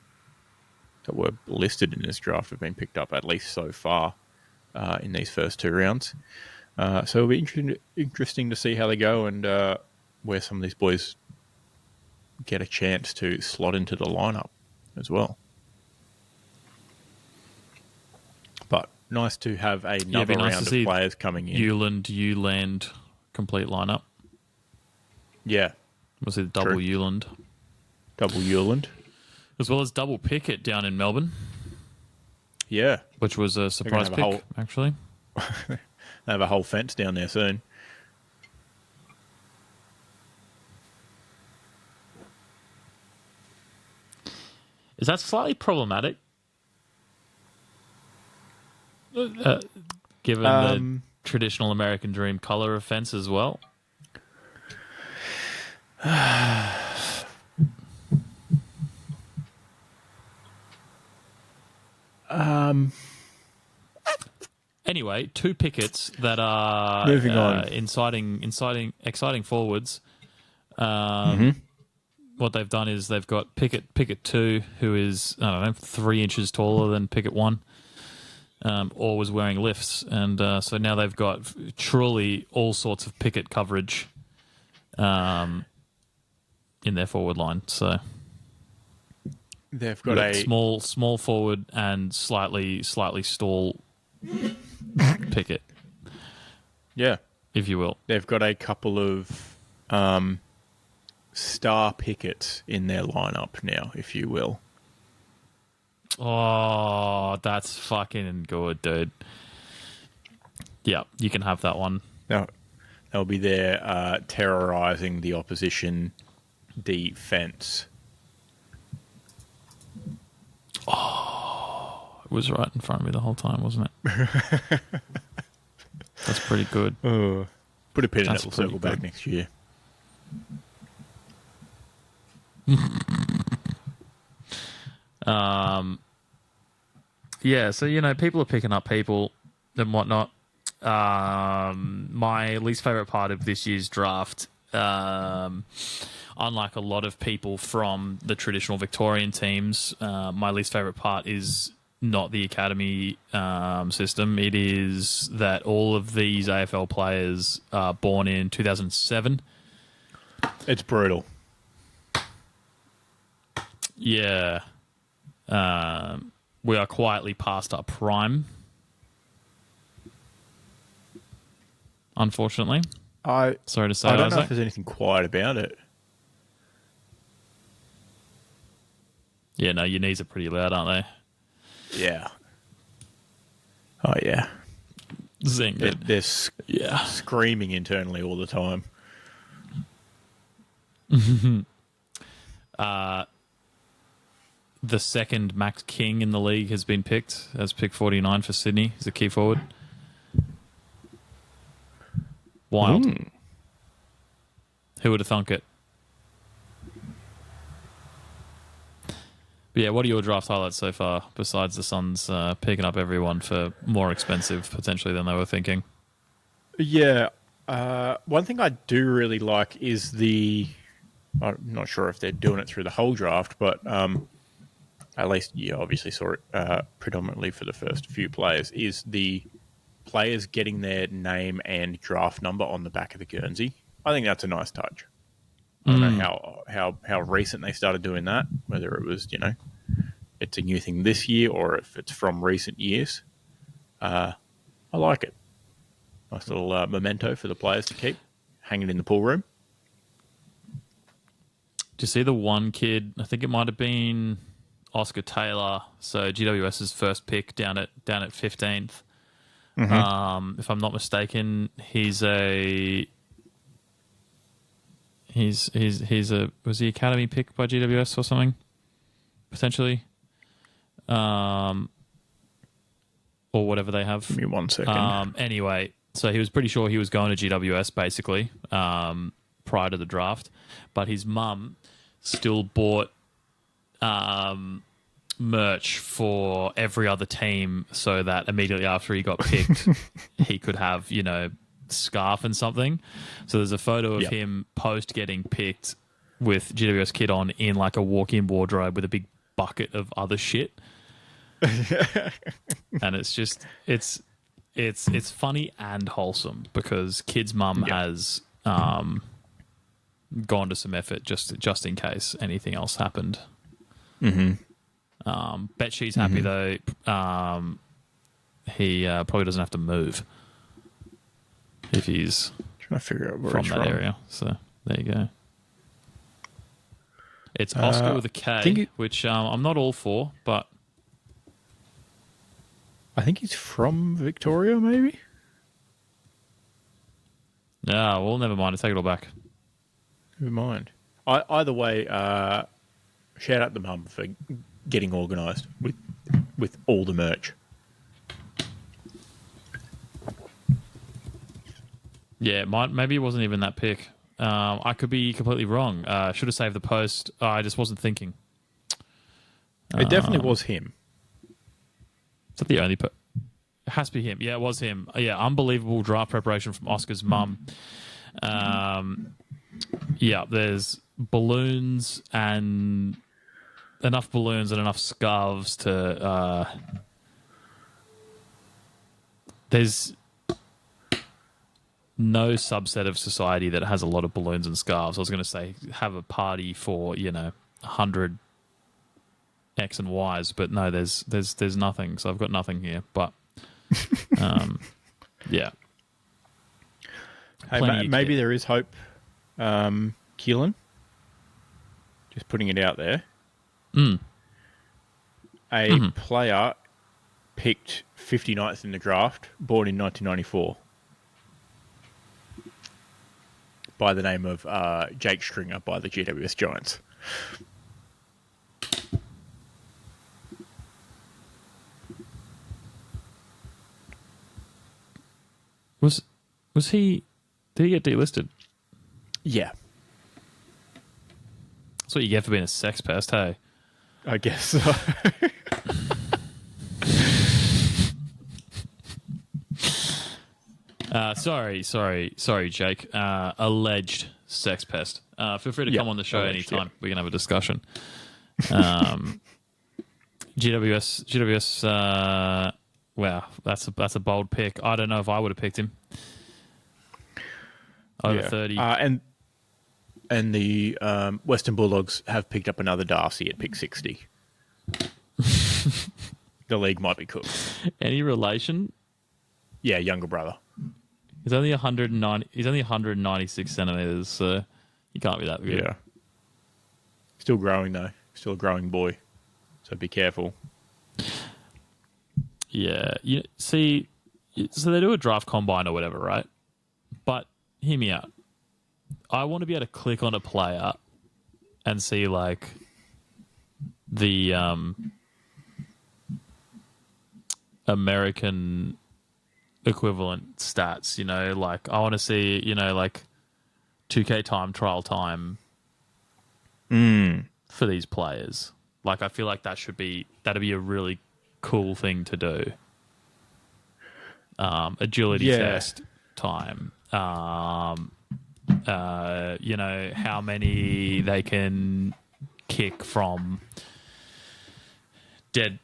that were listed in this draft have been picked up, at least so far, in these first 2 rounds. So it'll be interesting to see how they go and where some of these boys get a chance to slot into the lineup as well. But nice to have another round of players coming in. Uland complete lineup. Yeah. Was it double Uland? Double Uland. As well as double Pickett down in Melbourne. Yeah. Which was a surprise pick, actually. They have a whole fence down there soon. Is that slightly problematic? Given the traditional American dream color of fence as well? Anyway, 2 pickets that are moving on. exciting forwards. What they've done is they've got Pickett 2, who is 3 inches taller than Pickett 1, or was wearing lifts, and so now they've got truly all sorts of Pickett coverage in their forward line. So they've got a small forward and slightly stall Pickett. Yeah, if you will. They've got a couple of star Pickets in their lineup now, if you will. Oh, that's fucking good, dude. Yeah, you can have that one. Now, they'll be there terrorizing the opposition defense. Oh, it was right in front of me the whole time, wasn't it? That's pretty good. Put a pin in it, we'll circle back next year. Yeah, so, people are picking up people and whatnot. My least favourite part of this year's draft, unlike a lot of people from the traditional Victorian teams, my least favourite part is not the academy system. It is that all of these AFL players are born in 2007. It's brutal. Yeah. We are quietly past our prime, unfortunately. Sorry to say, I don't know if there's anything quiet about it. Yeah, no, your knees are pretty loud, aren't they? Yeah. Oh, yeah. Zing. They're screaming internally all the time. The second Max King in the league has been picked as pick 49 for Sydney. He's a key forward. Wild. Who would have thunk it? But yeah, what are your draft highlights so far, besides the Suns picking up everyone for more expensive, potentially, than they were thinking? Yeah. One thing I do really like is I'm not sure if they're doing it through the whole draft, but at least you obviously saw it predominantly for the first few players, is the players getting their name and draft number on the back of the Guernsey. I think that's a nice touch. I don't know how recent they started doing that, whether it was, it's a new thing this year or if it's from recent years. I like it. Nice little memento for the players to keep hanging in the pool room. Do you see the one kid, I think it might have been Oscar Taylor, so GWS's first pick down at 15th. Mm-hmm. If I'm not mistaken, was he academy pick by GWS or something? Potentially. Or whatever they have. Give me 1 second. Anyway, so he was pretty sure he was going to GWS basically, prior to the draft, but his mum still bought merch for every other team so that immediately after he got picked, he could have, scarf and something. So there's a photo of him post getting picked with GWS kit on in like a walk-in wardrobe with a big bucket of other shit. And it's just, it's funny and wholesome because kid's mum has gone to some effort just in case anything else happened. Bet she's happy though. He probably doesn't have to move if he's trying to figure out where from he's that area. So there you go. It's Oscar with a K, which I'm not all for, but I think he's from Victoria, maybe. Yeah, well, never mind. I take it all back. Never mind. Either way, shout out the mum for getting organised with all the merch. Yeah, maybe it wasn't even that pick. I could be completely wrong. Should have saved the post. I just wasn't thinking. It definitely was him. Is that the only It has to be him. Yeah, it was him. Yeah, unbelievable draft preparation from Oscar's mum. Yeah, there's balloons and enough scarves to... there's no subset of society that has a lot of balloons and scarves. I was going to say have a party for, 100 X and Y's, but no, there's nothing. So I've got nothing here, but yeah. Hey, maybe there is hope. Keelan, just putting it out there. A player picked 59th in the draft, born in 1994, by the name of Jake Stringer by the GWS Giants. Was he? Did he get delisted? Yeah, that's what you get for being a sex pest, hey? I guess so. Sorry, Jake. Alleged sex pest. Feel free to come on the show anytime. We can have a discussion. GWS. Wow, that's a bold pick. I don't know if I would have picked him. Over 30. And the Western Bulldogs have picked up another Darcy at pick 60. The league might be cooked. Any relation? Yeah, younger brother. He's only 190. He's only 196 centimeters, so he can't be that good. Yeah. Still growing though. Still a growing boy. So be careful. Yeah. See, so they do a draft combine or whatever, right? But hear me out. I want to be able to click on a player and see like the American equivalent stats, like I want to see, like 2K trial time for these players. Like I feel like that'd be a really cool thing to do. Agility test time. How many they can kick from dead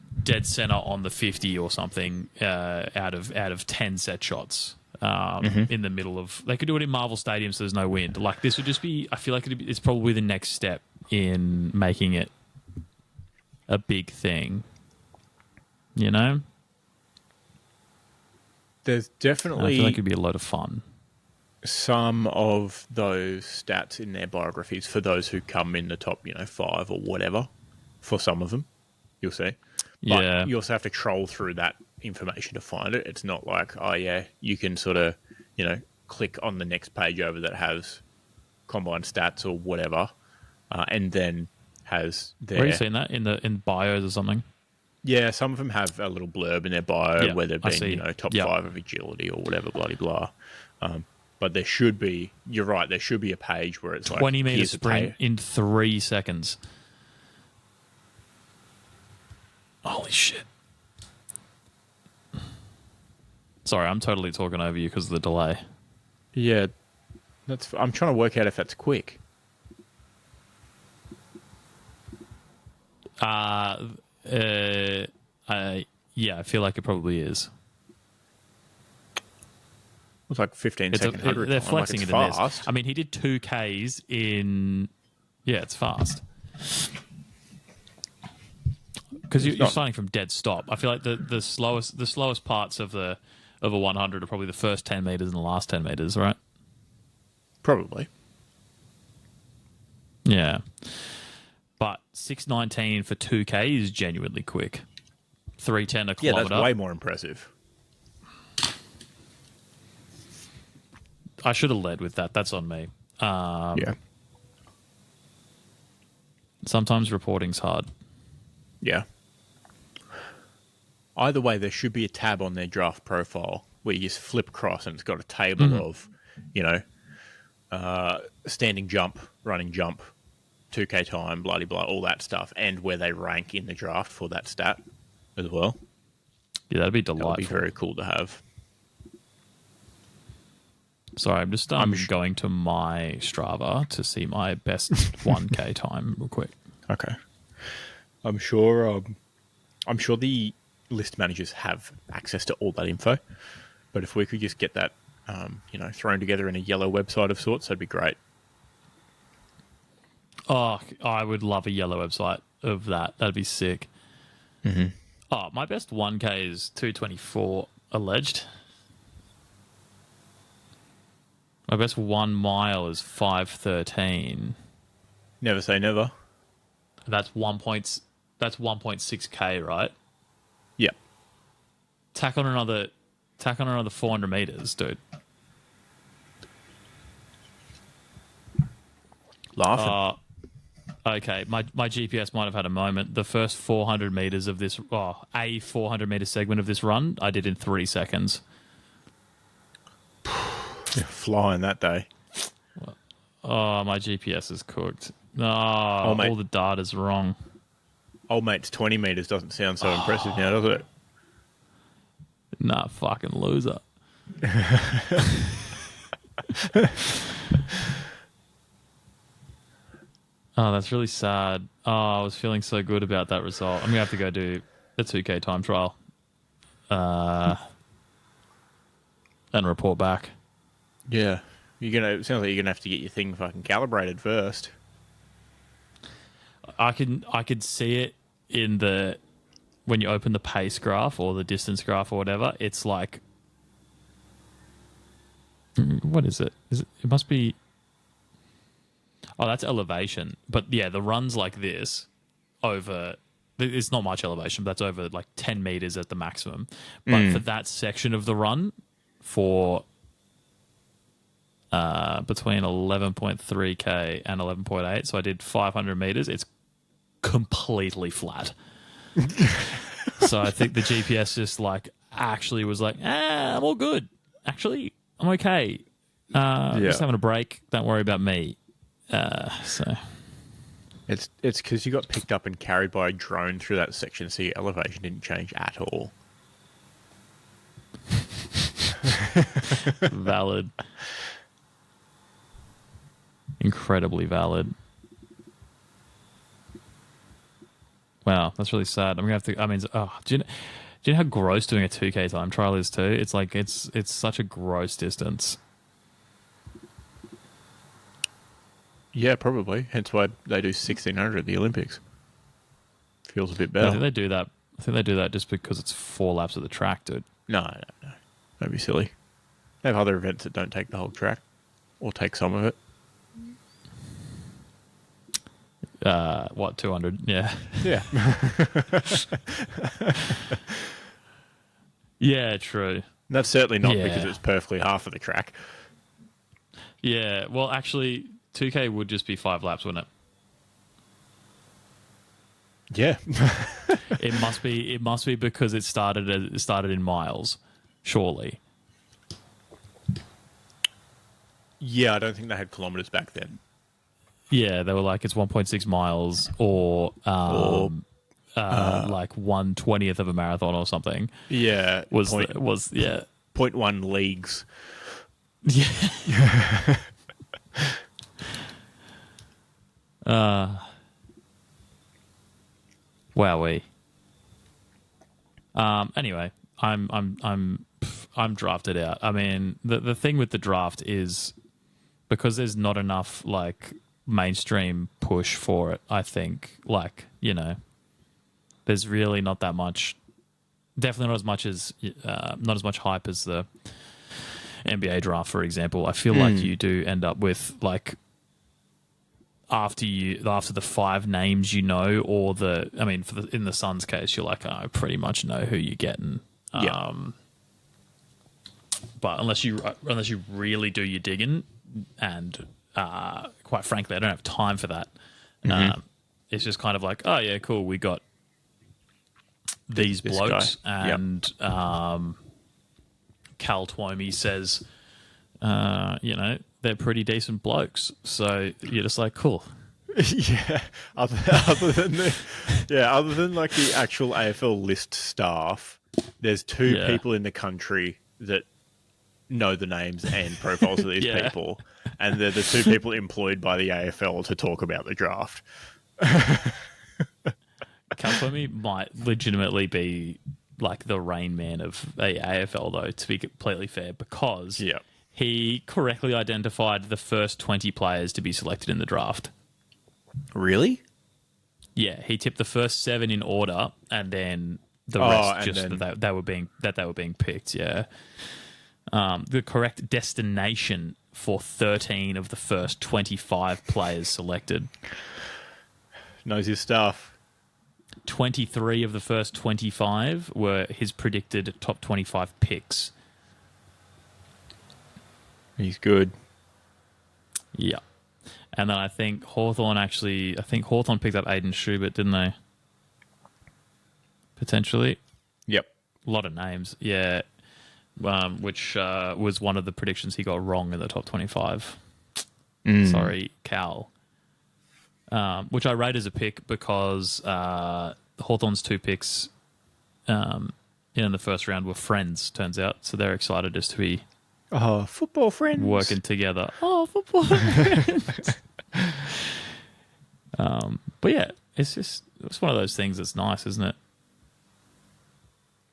center on the 50 or something out of 10 set shots in the middle of... They could do it in Marvel Stadium so there's no wind. Like this would just be... I feel like it's probably the next step in making it a big thing. There's definitely... I feel like it'd be a lot of fun. Some of those stats in their biographies for those who come in the top, 5 or whatever, for some of them, you'll see. But you also have to troll through that information to find it. It's not like, you can sort of, click on the next page over that has combined stats or whatever, and then has their... Where are you seeing that? In bios or something? Yeah, some of them have a little blurb in their bio where they've been, top 5 of agility or whatever, blah. But there should be, you're right, there should be a page where it's 20 meter sprint in 3 seconds. shit. Sorry, I'm totally talking over you because of the delay. Yeah, I'm trying to work out if that's quick. Yeah, I feel like it probably is. It's like 15 second 100 They're time. flexing like it's into fast. this. I mean, he did 2Ks in... Yeah, it's fast. Because you're starting from dead stop. I feel like the slowest parts of a 100 are probably the first 10 meters and the last 10 meters, right? Probably. Yeah. But 6:19 for 2K is genuinely quick. 3:10 a kilometer. Yeah, that's way more impressive. I should have led with that. That's on me. Yeah. Sometimes reporting's hard. Yeah. Either way, there should be a tab on their draft profile where you just flip across and it's got a table of, standing jump, running jump, 2K time, blah, blah, blah, all that stuff, and where they rank in the draft for that stat as well. Yeah, that'd be delightful. That'd be very cool to have. Sorry, I'm just going to my Strava to see my best 1K time real quick. Okay. I'm sure the list managers have access to all that info, but if we could just get that, thrown together in a yellow website of sorts, that'd be great. Oh, I would love a yellow website of that. That'd be sick. Mm-hmm. Oh, my best 1K is 2:24 alleged. My best 1 mile is 5:13. Never say never. That's 1.6K, right? Yeah. Tack on another 400 meters, dude. Laughing. Okay, my GPS might have had a moment. The first 400 meters of this, a 400 meter segment of this run, I did in 3 seconds. You're flying that day. Oh, my GPS is cooked. No, all the data's wrong. Old mate's 20 meters doesn't sound so impressive now, does it? Nah, fucking loser. Oh, that's really sad. Oh, I was feeling so good about that result. I'm going to have to go do a 2K time trial and report back. Yeah. It sounds like you're going to have to get your thing fucking calibrated first. I could see it in when you open the pace graph or the distance graph or whatever. It's like, what is it? It must be. Oh, that's elevation. But yeah, the run's like this over. It's not much elevation, but that's over like 10 meters at the maximum. But for that section of the run, for between 11.3K and 11.8, so I did 500 meters. It's completely flat. So I think the GPS just like actually was like, I'm all good. Actually, I'm okay. Just having a break. Don't worry about me. So it's because you got picked up and carried by a drone through that section, so your elevation didn't change at all. Valid. Incredibly valid. Wow, that's really sad. I'm gonna have to. I mean, do you know how gross doing a 2K time trial is too? It's like it's such a gross distance. Yeah, probably. Hence why they do 1600 at the Olympics. Feels a bit better. I think they do that. I think they do that just because it's 4 laps of the track, dude. No. Don't be silly. They have other events that don't take the whole track or take some of it. 200? Yeah. Yeah. Yeah, true. That's certainly not because it's perfectly half of the track. Yeah, well, actually, 2K would just be 5 laps, wouldn't it? Yeah. It must be because it started in miles, surely. Yeah, I don't think they had kilometres back then. Yeah, they were like, it's 1.6 miles or like 1/20th of a marathon or something. Yeah. Was point, was yeah. 0.1 leagues. Yeah. Wowee. Anyway, I'm drafted out. I mean, the thing with the draft is because there's not enough like mainstream push for it. I think there's really not that much. Definitely not as much hype as the NBA draft, for example. I feel like you do end up with like after the 5 names in the Suns case, you're like, I pretty much know who you're getting. Yeah. But unless you really do your digging, and quite frankly, I don't have time for that. It's just kind of like, oh yeah, cool, we got these blokes, guy. and Cal Twomey says, they're pretty decent blokes. So you're just like, cool. Yeah. Other than like the actual AFL list staff, there's 2 people in the country that know the names and profiles of these people, and they're the 2 people employed by the AFL to talk about the draft. Cal Twomey might legitimately be like the Rain Man of a AFL, though, to be completely fair, because he correctly identified the first 20 players to be selected in the draft. Really? Yeah, he tipped the first 7 in order, and then the rest that they were being picked. Yeah, the correct destination for 13 of the first 25 players selected. Knows his stuff. 23 of the first 25 were his predicted top 25 picks. He's good. Yeah. And then I think Hawthorn picked up Aiden Schubert, didn't they? Potentially. Yep. A lot of names, yeah. Which was one of the predictions he got wrong in the top 25. Sorry, Cal. Which I rate as a pick because Hawthorn's 2 picks in the first round were friends, turns out. So they're excited just to be football friends working together. Oh, football friends. But yeah, it's one of those things that's nice, isn't it?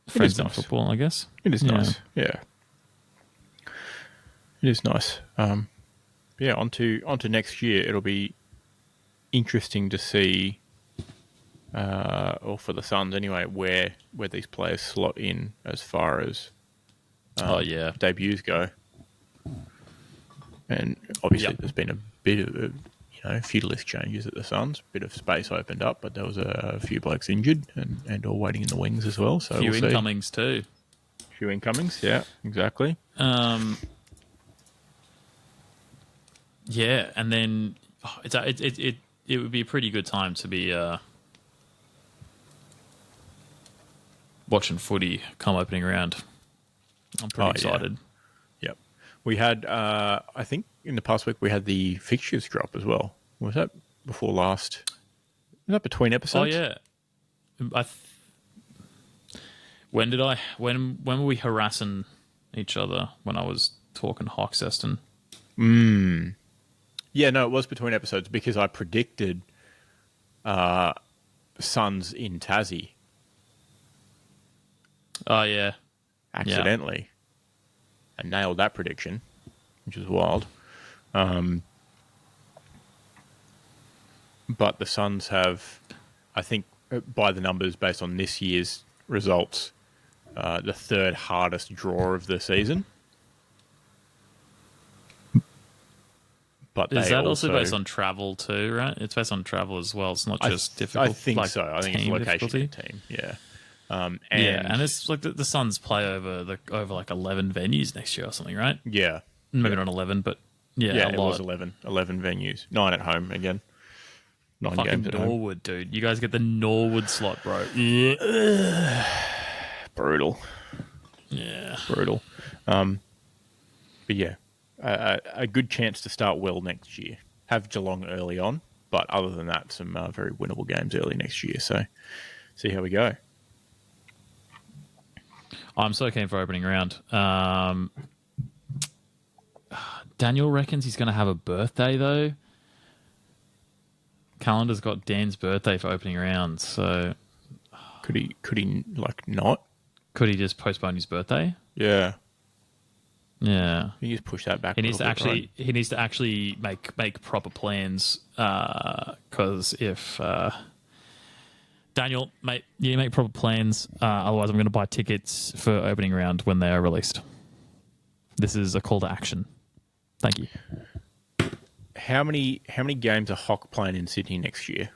Friends in football, I guess. It is nice. Yeah. It is nice. On to next year. It'll be interesting to see, or for the Suns anyway, where these players slot in as far as debuts go. And obviously there's been a bit of a few list changes at the Suns, a bit of space opened up, but there was a few blokes injured and all waiting in the wings as well. So a few incomings too. A few incomings, yeah, exactly. Yeah, and then it would be a pretty good time to be watching footy come opening round. I'm pretty excited. Yeah. Yep. We had, I think in the past week, we had the fixtures drop as well. Was that before last? Was that between episodes? Oh, yeah. When were we harassing each other when I was talking Hawkseston? Yeah, no, it was between episodes because I predicted Suns in Tassie. Oh, yeah. Accidentally. I nailed that prediction, which was wild. But the Suns have, I think, by the numbers based on this year's results, the 3rd hardest draw of the season. But is that also based on travel too, right? It's based on travel as well. It's not just difficult. I think so. I think it's location of the team. Yeah. And it's like the Suns play over like 11 venues next year or something, right? Yeah. Maybe not 11, but it was 11 venues. 9 at home again. 9 fucking games at Norwood, home. Dude. You guys get the Norwood slot, bro. Brutal. Yeah. Brutal. But yeah, a good chance to start well next year. Have Geelong early on, but other than that, some very winnable games early next year. So see how we go. I'm so keen for opening round. Daniel reckons he's going to have a birthday, though. Calendar's got Dan's birthday for opening round, so... Could he like, not? Could he just postpone his birthday? Yeah. Yeah. You just push that back He a needs to little bit, actually right? he needs to actually make proper plans, because if Daniel, mate, you make proper plans, otherwise I'm going to buy tickets for opening round when they are released. This is a call to action. Thank you. How many games are Hock playing in Sydney next year?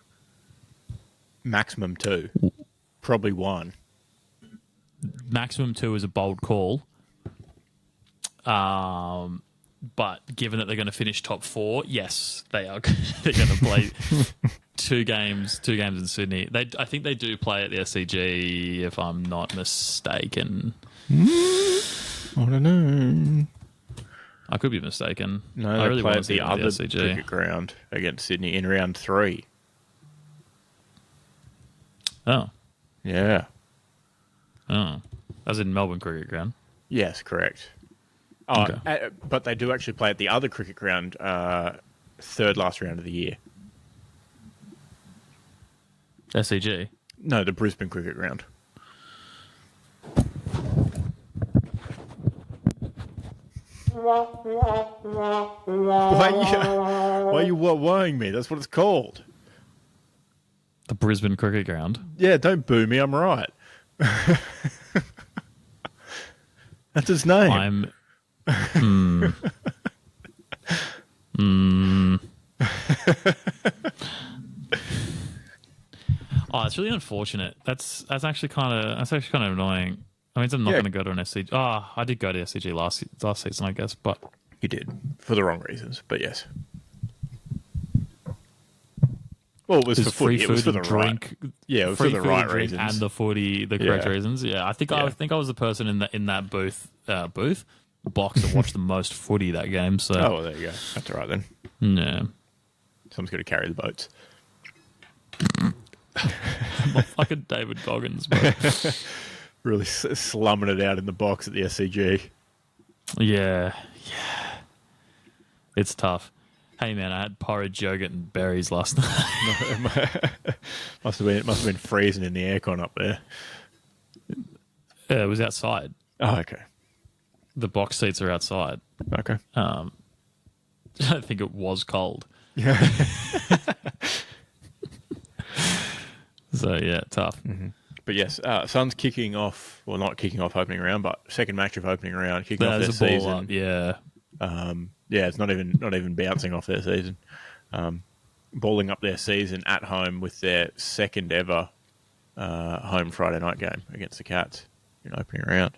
Maximum 2. Probably 1. Maximum 2 is a bold call. But given that they're going to finish top 4, yes, they are. They're going to play two games in Sydney. I think they do play at the SCG, if I'm not mistaken. I don't know. I could be mistaken. No, I they really play want at to see the them at other SCG. cricket ground against Sydney in round 3. Oh, Yeah. as in Melbourne Cricket Ground. Yes, correct. Oh, Okay. but they do actually play at the other cricket ground, third last round of the year. SCG. No, the Brisbane cricket ground. Why are you worrying me? That's what it's called. The Brisbane Cricket Ground. Yeah, don't boo me. I'm right. That's his name. Oh, it's really unfortunate. That's actually kind of annoying. I mean, I'm not Yeah. going to go to an SCG. Oh, I did go to SCG last season, I guess, but You did for the wrong reasons, but yes. Well, it was there's for footy. free It was food for and the drink. right. Yeah, it was for free the food right and drink reasons. and the footy, the correct Yeah. reasons. Yeah, I think Yeah. I was the person in that booth box that watched the most footy that game. So Oh, well, there you go. That's all right then. yeah, Someone's got to carry the boats. I'm fucking David Goggins, bro. Really slumming it out in the box at the SCG. Yeah. It's tough. Hey man, I had porridge, yogurt, and berries last night. must have been freezing in the aircon up there. It was outside. Oh, okay. The box seats are outside. Okay. I think it was cold. Yeah. So yeah, tough. But yes, Suns kicking off, well, not kicking off opening round, but second match of opening round, kicking off their There's a ball season. up. Yeah. Yeah, it's not even bouncing off their season. Balling up their season at home with their second ever home Friday night game against the Cats in opening round.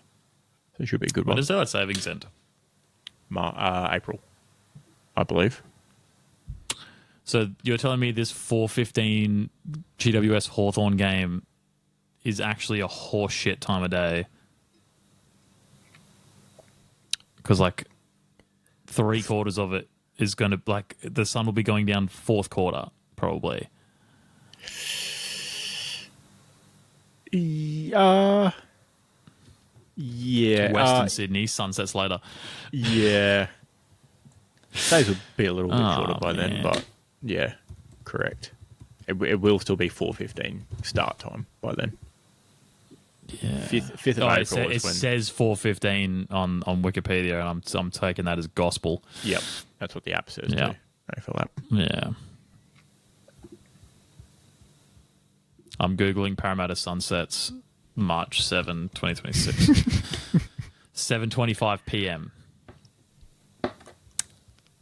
So it should be a good When one. is that savings end? April, I believe. So you're telling me this 4:15 GWS Hawthorn game is actually a horseshit time of day? Because like 3/4 of it is going to the sun will be going down fourth quarter probably. Yeah. Western Sydney sun sets later. Yeah. Days will be a little bit shorter by then, man. but yeah, correct. It will still be 4:15 start time by then. Yeah. 5th of Oh, April it is when. says 4:15 on Wikipedia, and I'm taking that as gospel. Yep, that's what the app says Yeah. too. AFL app. Yeah. I'm Googling Parramatta sunsets March 7, 2026. 7:25 p.m.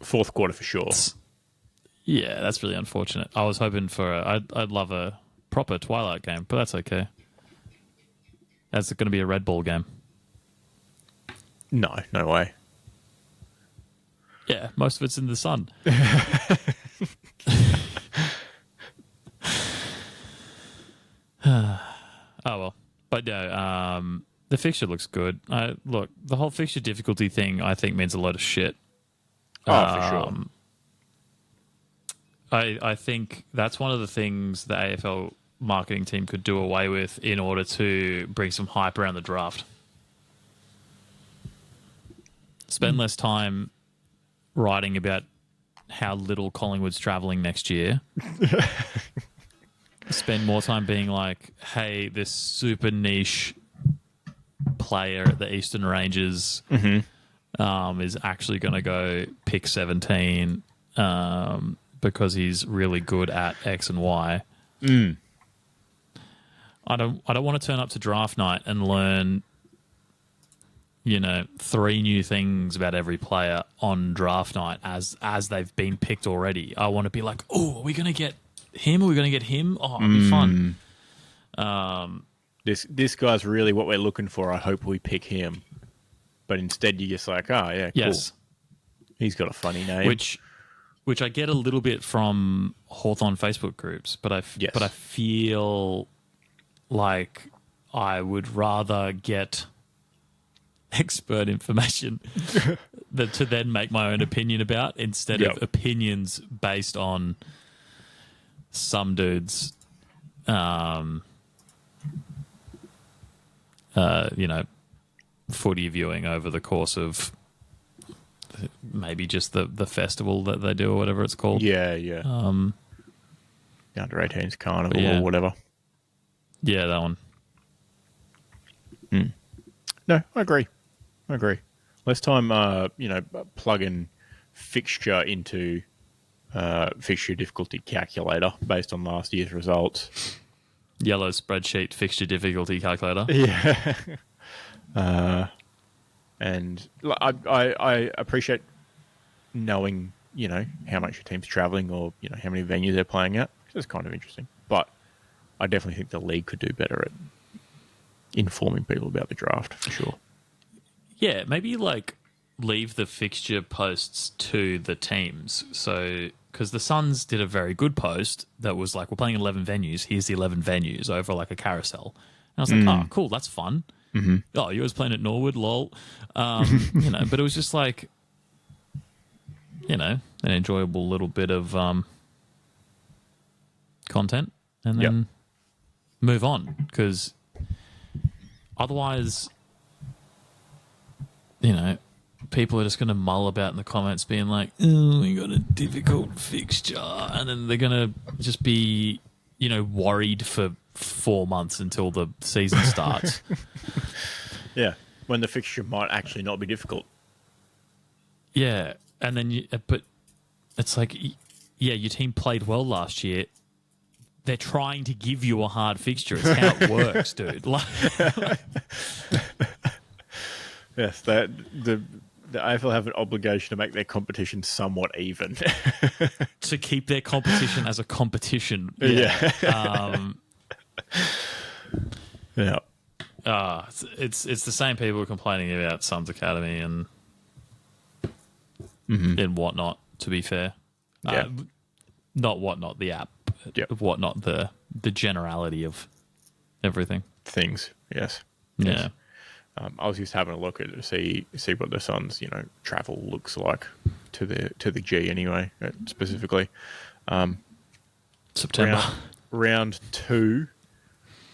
Fourth quarter for sure. Yeah, that's really unfortunate. I was hoping for I'd love a proper Twilight game, but that's okay. That's going to be a red ball game. No way. Yeah, most of it's in the sun. Oh well, but no, the fixture looks good. Look, the whole fixture difficulty thing, I think, means a lot of shit. Oh, for sure. I think that's one of the things the AFL marketing team could do away with in order to bring some hype around the draft. Spend less time writing about how little Collingwood's travelling next year. Spend more time being like, hey, this super niche player at the Eastern Ranges is actually going to go pick 17 because he's really good at X and Y. I don't want to turn up to draft night and learn, 3 new things about every player on draft night as they've been picked already. I want to be like, oh, are we going to get him? Are we going to get him? Oh, it'll be fun. This guy's really what we're looking for. I hope we pick him. But instead, you're just like, oh, yeah, cool. Yes. He's got a funny name. Which I get a little bit from Hawthorn Facebook groups, but I feel like I would rather get expert information to then make my own opinion about instead of opinions based on some dudes, footy viewing over the course of maybe just the festival that they do or whatever it's called. Yeah. The under-18s carnival or whatever. Yeah, that one. No, I agree. Less time, plugging fixture into fixture difficulty calculator based on last year's results. Yellow spreadsheet fixture difficulty calculator. Yeah. And I appreciate knowing, how much your team's travelling or, how many venues they're playing at. It's kind of interesting. But I definitely think the league could do better at informing people about the draft, for sure. Yeah, maybe leave the fixture posts to the teams. So, because the Suns did a very good post that was like, we're playing 11 venues. Here's the 11 venues over a carousel. And I was like, oh, cool, that's fun. Mm-hmm. Oh, you was playing at Norwood, lol. But it was just like, an enjoyable little bit of content and then move on. Because otherwise, people are just going to mull about in the comments being like, oh, we got a difficult fixture. And then they're going to just be, worried for 4 months until the season starts. Yeah, when the fixture might actually not be difficult. Yeah, and then but it's like, your team played well last year. They're trying to give you a hard fixture. It's how it works, dude. Yes, the AFL have an obligation to make their competition somewhat even. To keep their competition as a competition. Yeah. Yeah. It's the same people complaining about Suns Academy and whatnot, to be fair. Yeah. Not whatnot, the app. Yeah. Whatnot, the generality of everything. Things, yes. Yeah. I was just having a look at it to see what the Suns, travel looks like to the G anyway, specifically. September. Round 2,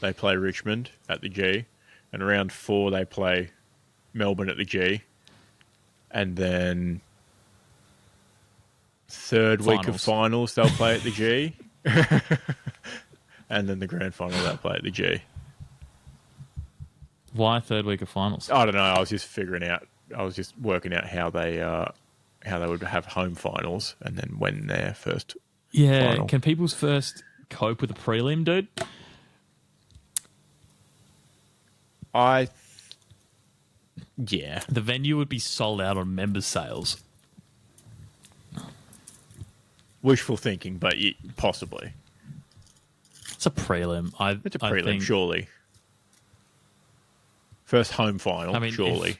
they play Richmond at the G, and round 4 they play Melbourne at the G, and then third week of finals they'll play at the G, and then the grand final they'll play at the G. Why third week of finals? I don't know. I was just working out how they would have home finals and then when their first final. Can people's first cope with a prelim, dude? Yeah. The venue would be sold out on members' sales. Wishful thinking, but possibly. It's a prelim. It's a prelim, surely. First home final, surely.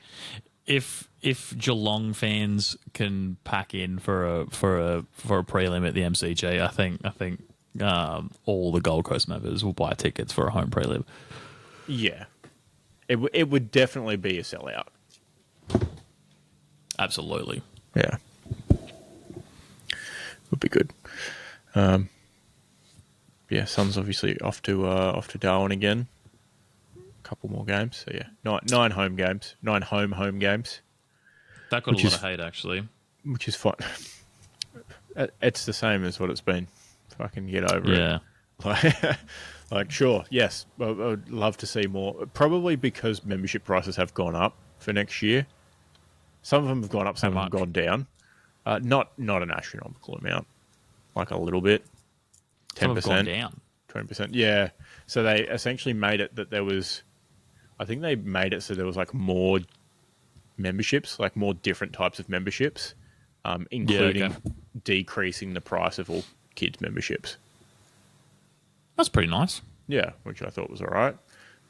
If Geelong fans can pack in for a prelim at the MCG, I think all the Gold Coast members will buy tickets for a home prelim. Yeah, it would definitely be a sellout. Absolutely. Yeah, would be good. yeah, Suns obviously off to Darwin again. A couple more games. So yeah, nine home games, nine home games, That got a lot of hate, actually. which is fine. It's the same as what it's been. Fucking get over it. Yeah. Like, sure, yes, I would love to see more. Probably because membership prices have gone up for next year. Some of them have gone up, some of them have gone down. Not an astronomical amount, like a little bit, 10%, Some have gone down. 20%. Yeah. So they essentially made it that there was, I think they made it so there was like more memberships, like more different types of memberships, including decreasing the price of all kids' memberships. That's pretty nice. Yeah, which I thought was all right.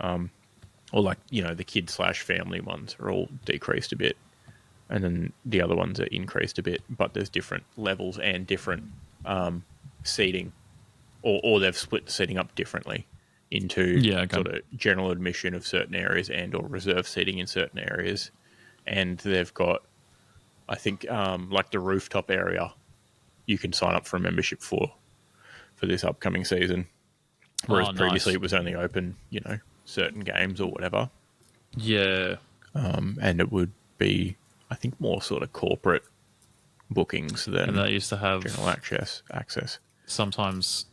Or like, the kid/family ones are all decreased a bit. And then the other ones are increased a bit, but there's different levels and different seating. Or they've split the seating up differently into sort of general admission of certain areas and or reserve seating in certain areas. And they've got, I think, like the rooftop area, you can sign up for a membership for this upcoming season. Whereas previously it was only open, certain games or whatever. Yeah. And it would be, I think, more sort of corporate bookings than and that used to have general access. Sometimes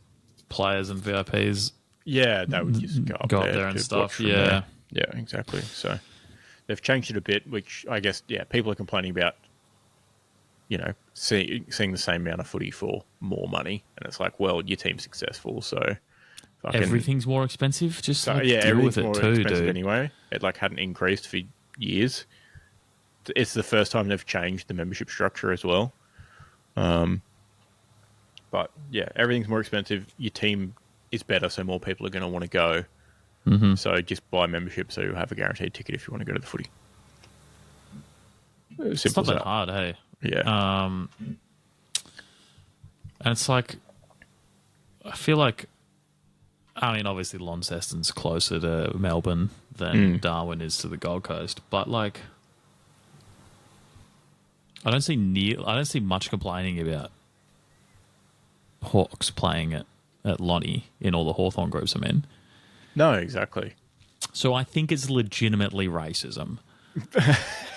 players and VIPs. Yeah, they would just go up there and stuff. Yeah. There. Yeah, exactly. So they've changed it a bit, which I guess, people are complaining about, seeing the same amount of footy for more money. And it's like, well, your team's successful, so... Everything's more expensive. Just deal with it more too, expensive dude. anyway. It hadn't increased for years. It's the first time they've changed the membership structure as well. But yeah, everything's more expensive. Your team is better, so more people are going to want to go. Mm-hmm. So just buy membership, so you have a guaranteed ticket if you want to go to the footy. It's not that hard, hey. Yeah. And it's like, I feel like. I mean, obviously Launceston's closer to Melbourne than Darwin is to the Gold Coast, but I don't see much complaining about Hawks playing at Lonnie in all the Hawthorn groups I'm in. No, exactly. So I think it's legitimately racism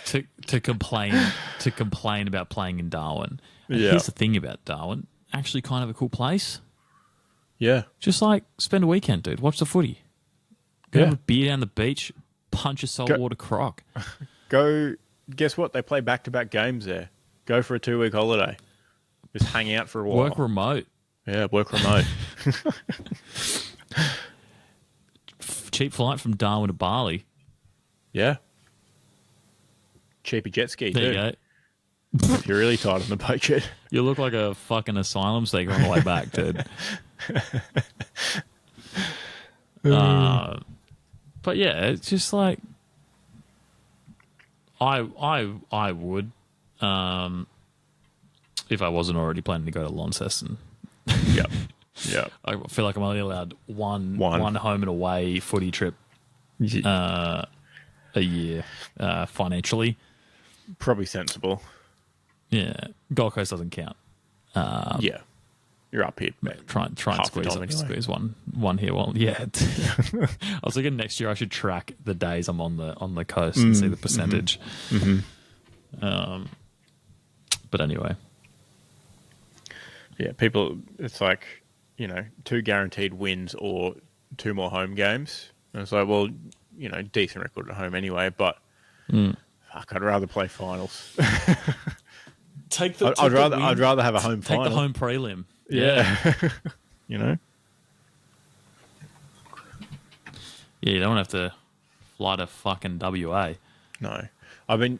to complain about playing in Darwin. And here's the thing about Darwin, actually kind of a cool place. Yeah. Just spend a weekend, dude. Watch the footy. Go have a beer down the beach, punch a saltwater croc. Go, guess what? They play back-to-back games there. Go for a 2-week holiday. Just hang out for a while. Work remote. Yeah, work remote. Cheap flight from Darwin to Bali. Yeah. Cheaper jet ski, there too. You go. If you're really tight on the budget. You look like a fucking asylum seeker on the way back, dude. But yeah, it's just I would if I wasn't already planning to go to Launceston. Yep. I feel like I'm only allowed one home and away footy trip a year financially. Probably sensible. Yeah, Gold Coast doesn't count. Yeah, you're up here. Try and squeeze one here. Well, yeah. I was thinking next year I should track the days I'm on the coast and see the percentage. Mm-hmm. But anyway, yeah, people. It's like 2 guaranteed wins or 2 more home games. And it's like, well, decent record at home anyway. But fuck, I'd rather play finals. I'd rather have a home final. Take the home prelim. Yeah. Yeah, you don't have to fly to fucking WA. No. I've been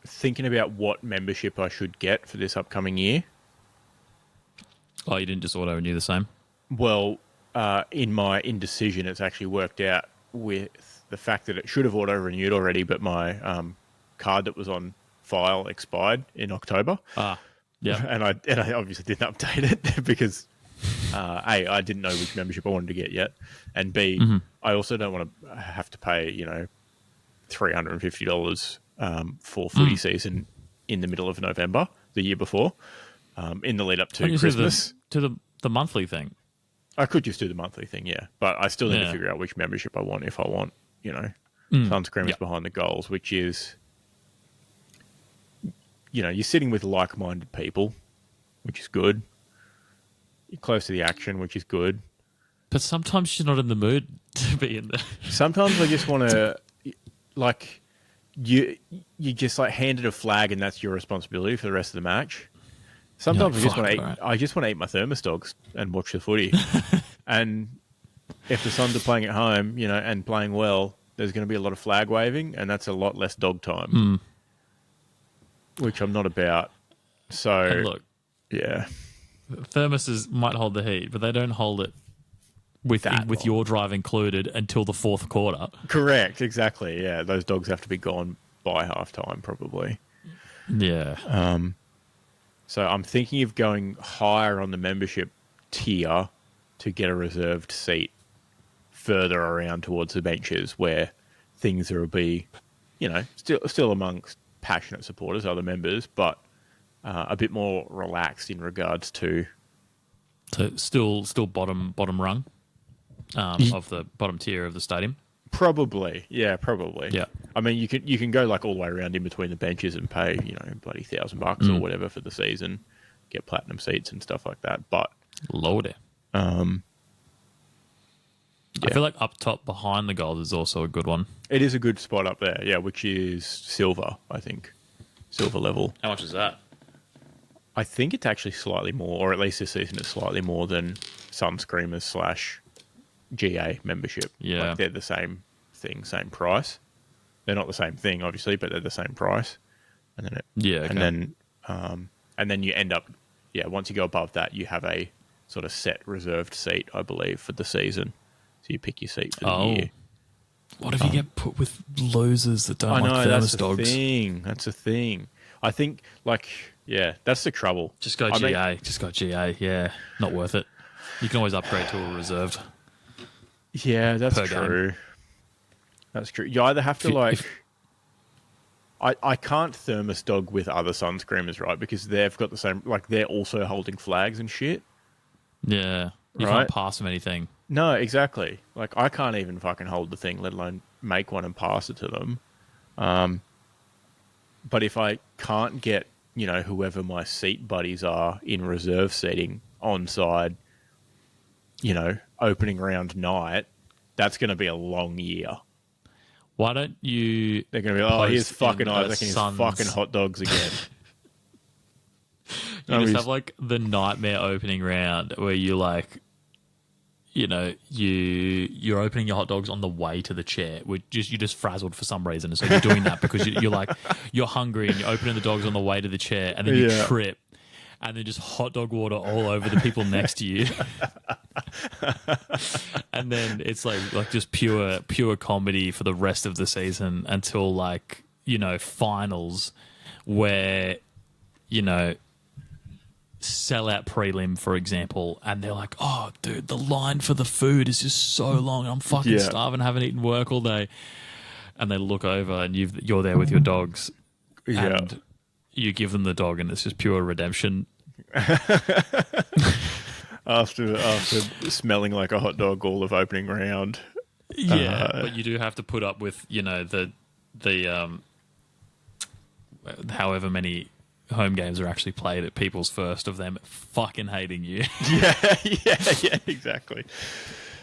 thinking about what membership I should get for this upcoming year. Oh, you didn't just auto-renew the same? Well, in my indecision, it's actually worked out with the fact that it should have auto-renewed already, but my card that was on file expired in October. Yeah. And I obviously didn't update it because A, I didn't know which membership I wanted to get yet, and B, I also don't want to have to pay $350 for footy season in the middle of November the year before, in the lead up to Christmas. To the monthly thing. I could just do the monthly thing, yeah. But I still need to figure out which membership I want if I want, Sunscreamers behind the goals, which is, you're sitting with like-minded people, which is good. You're close to the action, which is good. But sometimes you're not in the mood to be in there. Sometimes I just want to, you just handed a flag and that's your responsibility for the rest of the match. Sometimes I just want to eat my thermos dogs and watch the footy. And if the Suns are playing at home, and playing well, there's going to be a lot of flag waving, and that's a lot less dog time, which I'm not about. So and look, yeah, thermoses might hold the heat, but they don't hold it with your drive included until the fourth quarter. Correct, exactly. Yeah, those dogs have to be gone by halftime, probably. Yeah. So I'm thinking of going higher on the membership tier to get a reserved seat further around towards the benches where things will be, still amongst passionate supporters, other members, but a bit more relaxed in regards to. So still bottom rung of the bottom tier of the stadium. Probably, yeah, probably. Yeah. I mean, you can go all the way around in between the benches and pay, bloody $1,000 or whatever for the season, get platinum seats and stuff like that. But Lordy. Yeah. I feel like up top behind the goals is also a good one. It is a good spot up there, yeah, which is silver, I think. Silver level. How much is that? I think it's actually slightly more, or at least this season it's slightly more than Sunscreamers / GA membership. Yeah. They're the same thing, same price. They're not the same thing, obviously, but they're the same price. And then and then you end up, once you go above that, you have a sort of set reserved seat, I believe, for the season. So you pick your seat for the year. What if you get put with losers that don't like thermos dogs? That's the thing. I think, that's the trouble. Just go GA. Just go GA, yeah. Not worth it. You can always upgrade to a reserved. Yeah, that's true. Game. That's true. You either have to, I can't thermos dog with other Sunscreamers, right? Because they've got the same, they're also holding flags and shit. Yeah. You can't pass them anything. No, exactly. I can't even fucking hold the thing, let alone make one and pass it to them. But if I can't get, whoever my seat buddies are in reserve seating on side, opening round night, that's going to be a long year. Why don't you... They're going to be here's fucking Isaac and his fucking hot dogs again. You just have the nightmare opening round where you're you're opening your hot dogs on the way to the chair. You're just frazzled for some reason, so you're doing that because you're hungry and you're opening the dogs on the way to the chair, and then you trip, and then just hot dog water all over the people next to you, and then it's just pure comedy for the rest of the season until finals where sellout prelim, for example, and they're like, oh, dude, the line for the food is just so long. I'm fucking starving, haven't eaten work all day. And they look over and you're there with your dogs and you give them the dog and it's just pure redemption. after smelling like a hot dog all of opening round. Yeah, but you do have to put up with, the however many home games are actually played at people's first of them fucking hating you. yeah, exactly.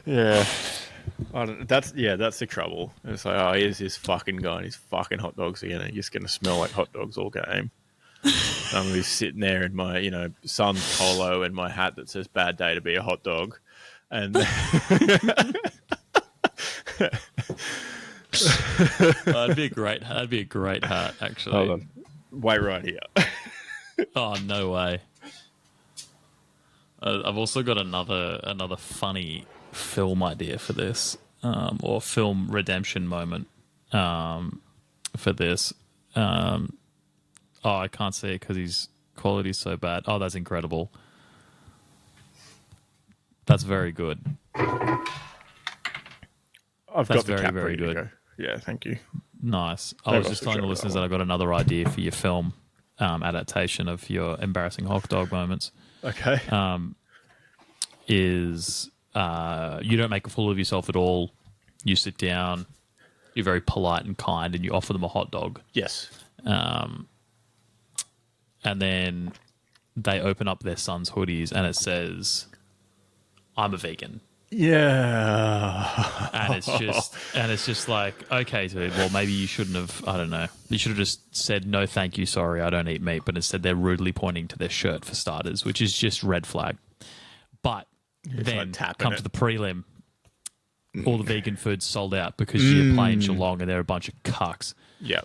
Yeah. That's the trouble. It's here's this fucking guy and his fucking hot dogs again, and you're just going to smell like hot dogs all game. I'm going to be sitting there in my, Suns polo and my hat that says bad day to be a hot dog. And that'd be a great hat, actually. Hold on. Wait right here. Oh, no way. I've also got another funny film idea for this, or film redemption moment for this. I can't see it because his quality's so bad. Oh, that's incredible. That's very good. That's got the very good. Go. Yeah, thank you. Nice. I was just telling the listeners that I got another idea for your film adaptation of your embarrassing hot dog moments. Okay. Is you don't make a fool of yourself at all. You sit down, you're very polite and kind, and you offer them a hot dog. Yes. And then they open up their son's hoodies and it says, "I'm a vegan." Yeah. And it's just like, okay, dude, well, maybe you shouldn't have, I don't know. You should have just said, "No, thank you, sorry, I don't eat meat." But instead they're rudely pointing to their shirt for starters, which is just red flag. But then come to the prelim. All the vegan food's sold out because you're playing Geelong and they're a bunch of cucks. Yeah.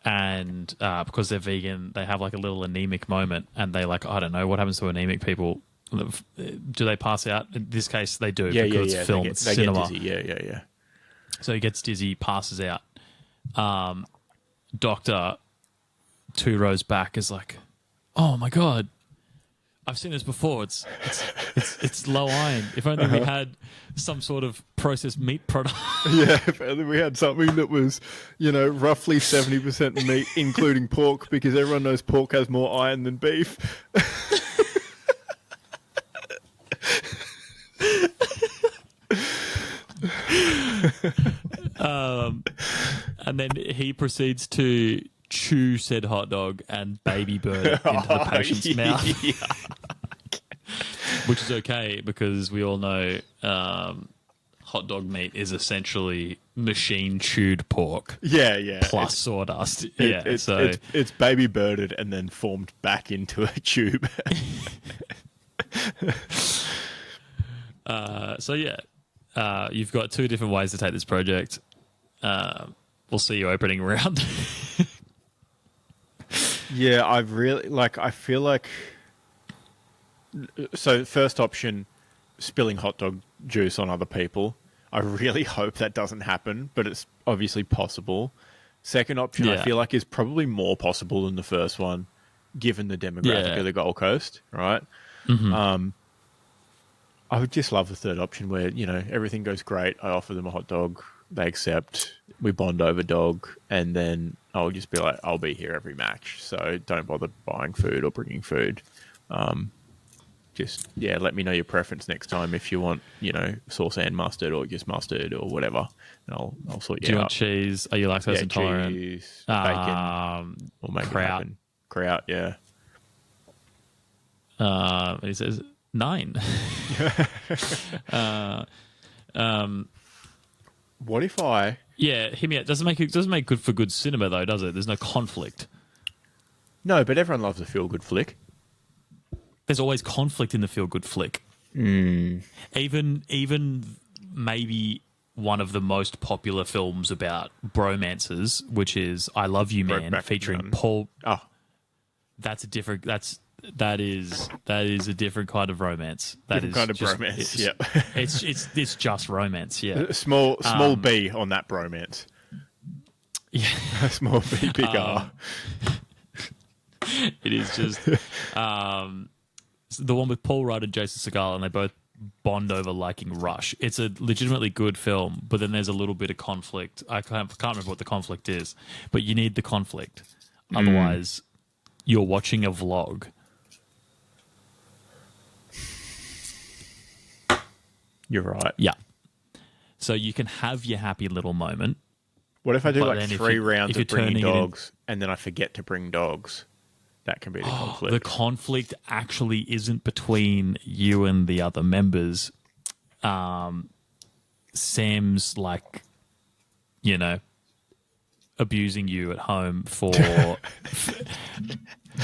And because they're vegan, they have like a little anemic moment, and they like, I don't know, what happens to anemic people? Do they pass out? In this case, they do because it's film, it's cinema. Get dizzy. Yeah. So he gets dizzy, passes out. Doctor, 2 rows back, is like, "Oh my God, I've seen this before. It's low iron. If only we had some sort of processed meat product." Yeah, if only we had something that was, roughly 70% meat, including pork, because everyone knows pork has more iron than beef. And then he proceeds to chew said hot dog and baby bird into the patient's mouth. Which is okay because we all know hot dog meat is essentially machine chewed pork. Yeah. Plus sawdust. It's baby birded and then formed back into a tube. You've got 2 different ways to take this project. We'll see you opening round. Yeah, I feel like... So, first option, spilling hot dog juice on other people. I really hope that doesn't happen, but it's obviously possible. Second option, I feel like, is probably more possible than the first one, given the demographic of the Gold Coast, right? Mm-hmm. I would just love the third option where, everything goes great. I offer them a hot dog. They accept. We bond over dog. And then I'll just be like, I'll be here every match. So don't bother buying food or bringing food. Let me know your preference next time if you want, sauce and mustard or just mustard or whatever. And I'll sort you out. Do you want cheese? Are you lactose intolerant? Cheese, bacon. We'll make it happen. Kraut, yeah. He says 9. What if I... Yeah, hear me out. Doesn't make good for good cinema though, does it? There's no conflict. No, but everyone loves a feel-good flick. There's always conflict in the feel-good flick. Even maybe one of the most popular films about bromances, which is "I Love You, Man," featuring Paul. Oh, that is a different kind of romance. Different kind of bromance. Yeah, it's just romance. Yeah, small B on that bromance. Yeah, small B, big R. It is just the one with Paul Rudd and Jason Segel, and they both bond over liking Rush. It's a legitimately good film, but then there's a little bit of conflict. I can't remember what the conflict is, but you need the conflict. Otherwise, you're watching a vlog. You're right. Yeah. So you can have your happy little moment. What if I do like 3 rounds of bringing dogs and then I forget to bring dogs? That can be the conflict. The conflict actually isn't between you and the other members. Sam's like, abusing you at home for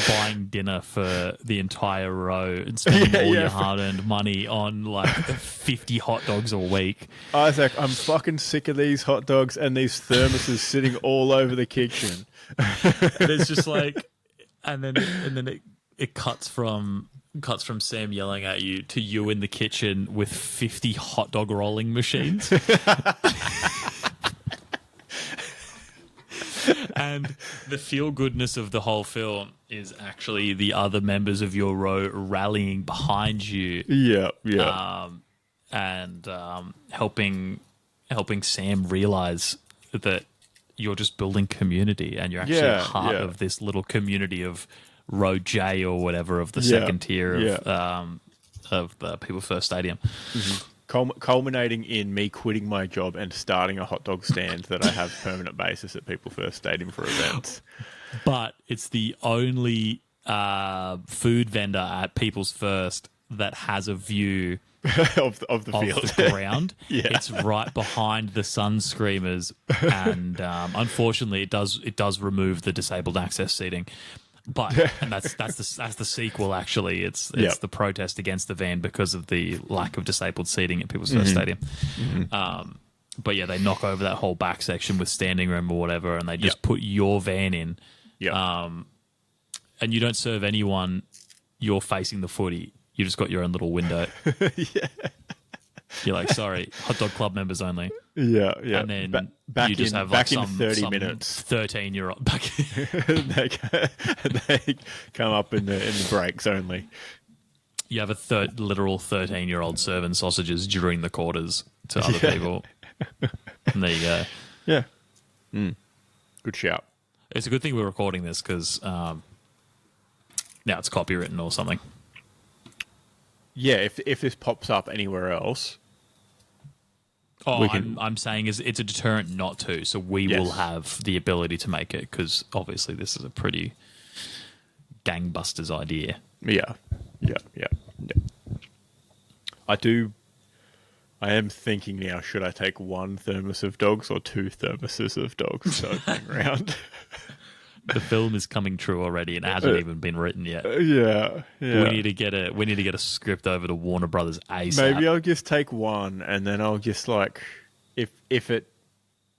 buying dinner for the entire row and spending all your hard-earned money on like 50 hot dogs a week. Isaac, I'm fucking sick of these hot dogs and these thermoses sitting all over the kitchen. There's just like... And then it cuts from Sam yelling at you to you in the kitchen with 50 hot dog rolling machines. And the feel goodness of the whole film is actually the other members of your row rallying behind you. Yeah. And helping Sam realize that you're just building community and you're actually a part of this little community of row J or whatever of the second tier of the People First Stadium. Culminating in me quitting my job and starting a hot dog stand that I have permanent basis at People First Stadium for events. But it's the only food vendor at People's First that has a view of the field, of the ground. Yeah. It's right behind the sun screamers, and unfortunately, it does remove the disabled access seating. And that's the sequel. Actually, it's the protest against the van because of the lack of disabled seating at People's First Stadium. But yeah, they knock over that whole back section with standing room or whatever, and they just put your van in. And you don't serve anyone. You're facing the footy. You just got your own little window. You're like, sorry, hot dog club members only. Yeah. And then you just have back like in 30 minutes. 13-year-old they come up in the breaks only. You have a literal 13-year-old serving sausages during the quarters to other people. And there you go. Yeah. Good shout. It's a good thing we're recording this because now it's copywritten or something. Yeah, if this pops up anywhere else... I'm saying it's a deterrent not to, so we will have the ability to make it because obviously this is a pretty gangbusters idea. Yeah. I am thinking now, should I take one thermos of dogs or two thermoses of dogs going around? The film is coming true already and it hasn't even been written yet. Yeah. We need to get a script over to Warner Brothers ASAP. Maybe I'll just take one and then I'll just like if it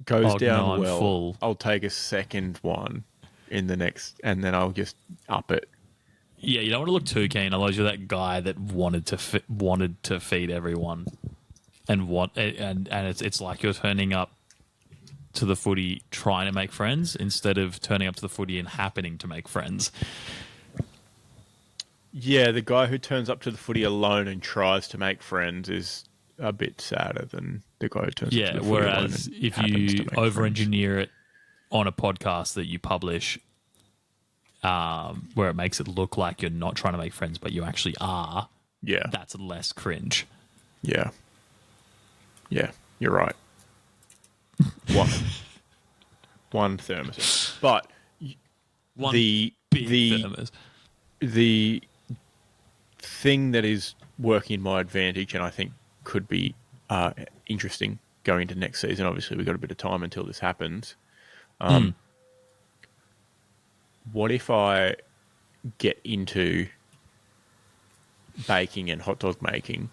goes down well, full. I'll take a second one in the next, and then I'll just up it. Yeah, you don't want to look too keen, otherwise you're that guy that wanted to feed everyone, and it's like you're turning up to the footy trying to make friends instead of turning up to the footy and happening to make friends. Yeah, the guy who turns up to the footy alone and tries to make friends is a bit sadder than the guy who turns up to the footy alone. Yeah, whereas if you over-engineer it on a podcast that you publish, where it makes it look like you're not trying to make friends, but you actually are, that's less cringe. Yeah, you're right. One thermos, but the thermos. The thing that is working in my advantage, and I think could be interesting going into next season. Obviously, we've got a bit of time until this happens. What if I get into baking and hot dog making,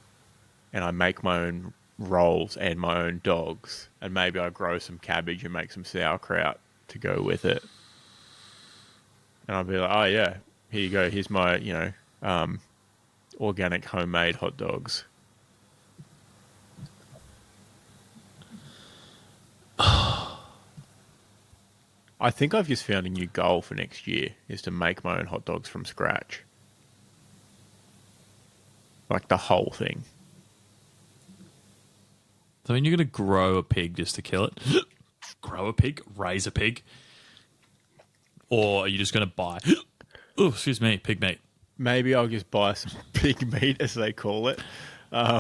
and I make my own rolls and my own dogs, and maybe I grow some cabbage and make some sauerkraut to go with it, and I'll be like, oh yeah, here you go, here's my organic homemade hot dogs. I think I've just found a new goal for next year, is to make my own hot dogs from scratch, like the whole thing. So when you're going to grow a pig just to kill it, grow a pig, raise a pig, or are you just going to buy, pig meat? Maybe I'll just buy some pig meat, as they call it. I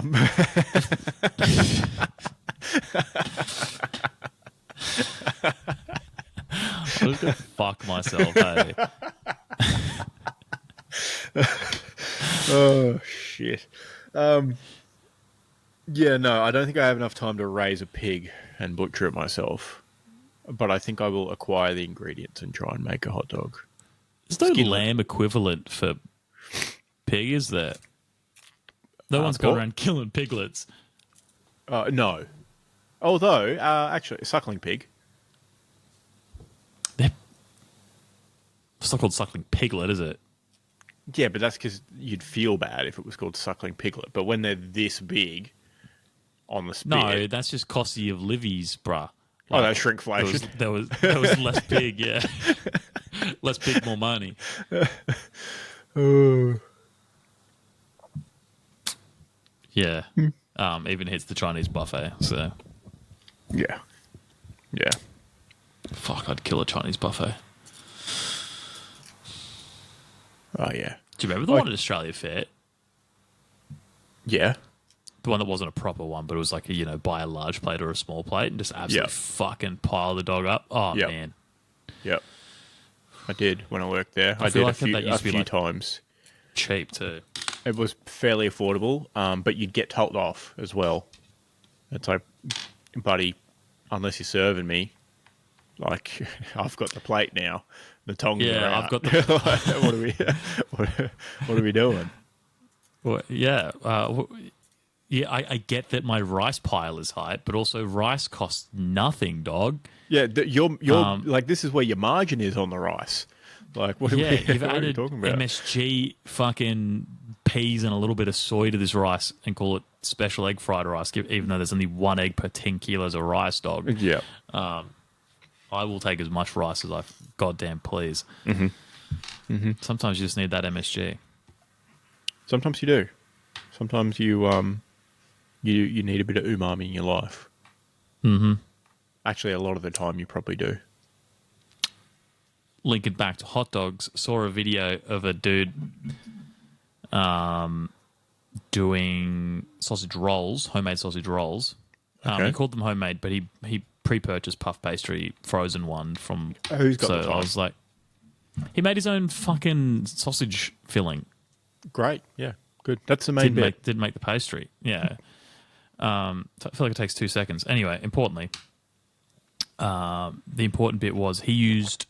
was going to fuck myself, hey? Oh, shit. Yeah, no, I don't think I have enough time to raise a pig and butcher it myself. But I think I will acquire the ingredients and try and make a hot dog. There's no lamb equivalent for pig, is there? No one's going around killing piglets. No. Although, actually, suckling pig. It's not called suckling piglet, is it? Yeah, but that's because you'd feel bad if it was called suckling piglet. But when they're this big on the spit... No, that's just costly of livies, bruh. Like, that's shrinkflation. There was less pig, yeah. Less pig, more money. Yeah. Even hits the Chinese buffet, so... Yeah. Fuck, I'd kill a Chinese buffet. Oh, yeah. Do you remember the one at Australia Fair? Yeah. The one that wasn't a proper one, but it was like buy a large plate or a small plate and just absolutely fucking pile the dog up. Oh, man. Yep. I did when I worked there. I feel did like that a used to be, few like, times. Cheap, too. It was fairly affordable, but you'd get told off as well. It's like, buddy, unless you're serving me, like, I've got the plate now. The tongs are out. I've got the... what are we doing? Well, yeah. I get that my rice pile is high, but also rice costs nothing, dog. Yeah, you're like, this is where your margin is on the rice. Like, what are you've what are you added talking about? MSG fucking peas and a little bit of soy to this rice and call it special egg fried rice, even though there's only 1 egg per 10 kilos of rice, dog. Yeah. I will take as much rice as I goddamn please. Sometimes you just need that MSG. Sometimes you do. Sometimes you you need a bit of umami in your life. Actually, a lot of the time you probably do. Link it back to hot dogs. Saw a video of a dude doing sausage rolls, homemade sausage rolls. Okay. He called them homemade, but he pre-purchased puff pastry, frozen one from... Who's got the So time? I was like... He made his own fucking sausage filling. Great. Yeah. Good. That's the main bit. Didn't make the pastry. Yeah. I feel like it takes 2 seconds. Anyway, importantly, the important bit was he used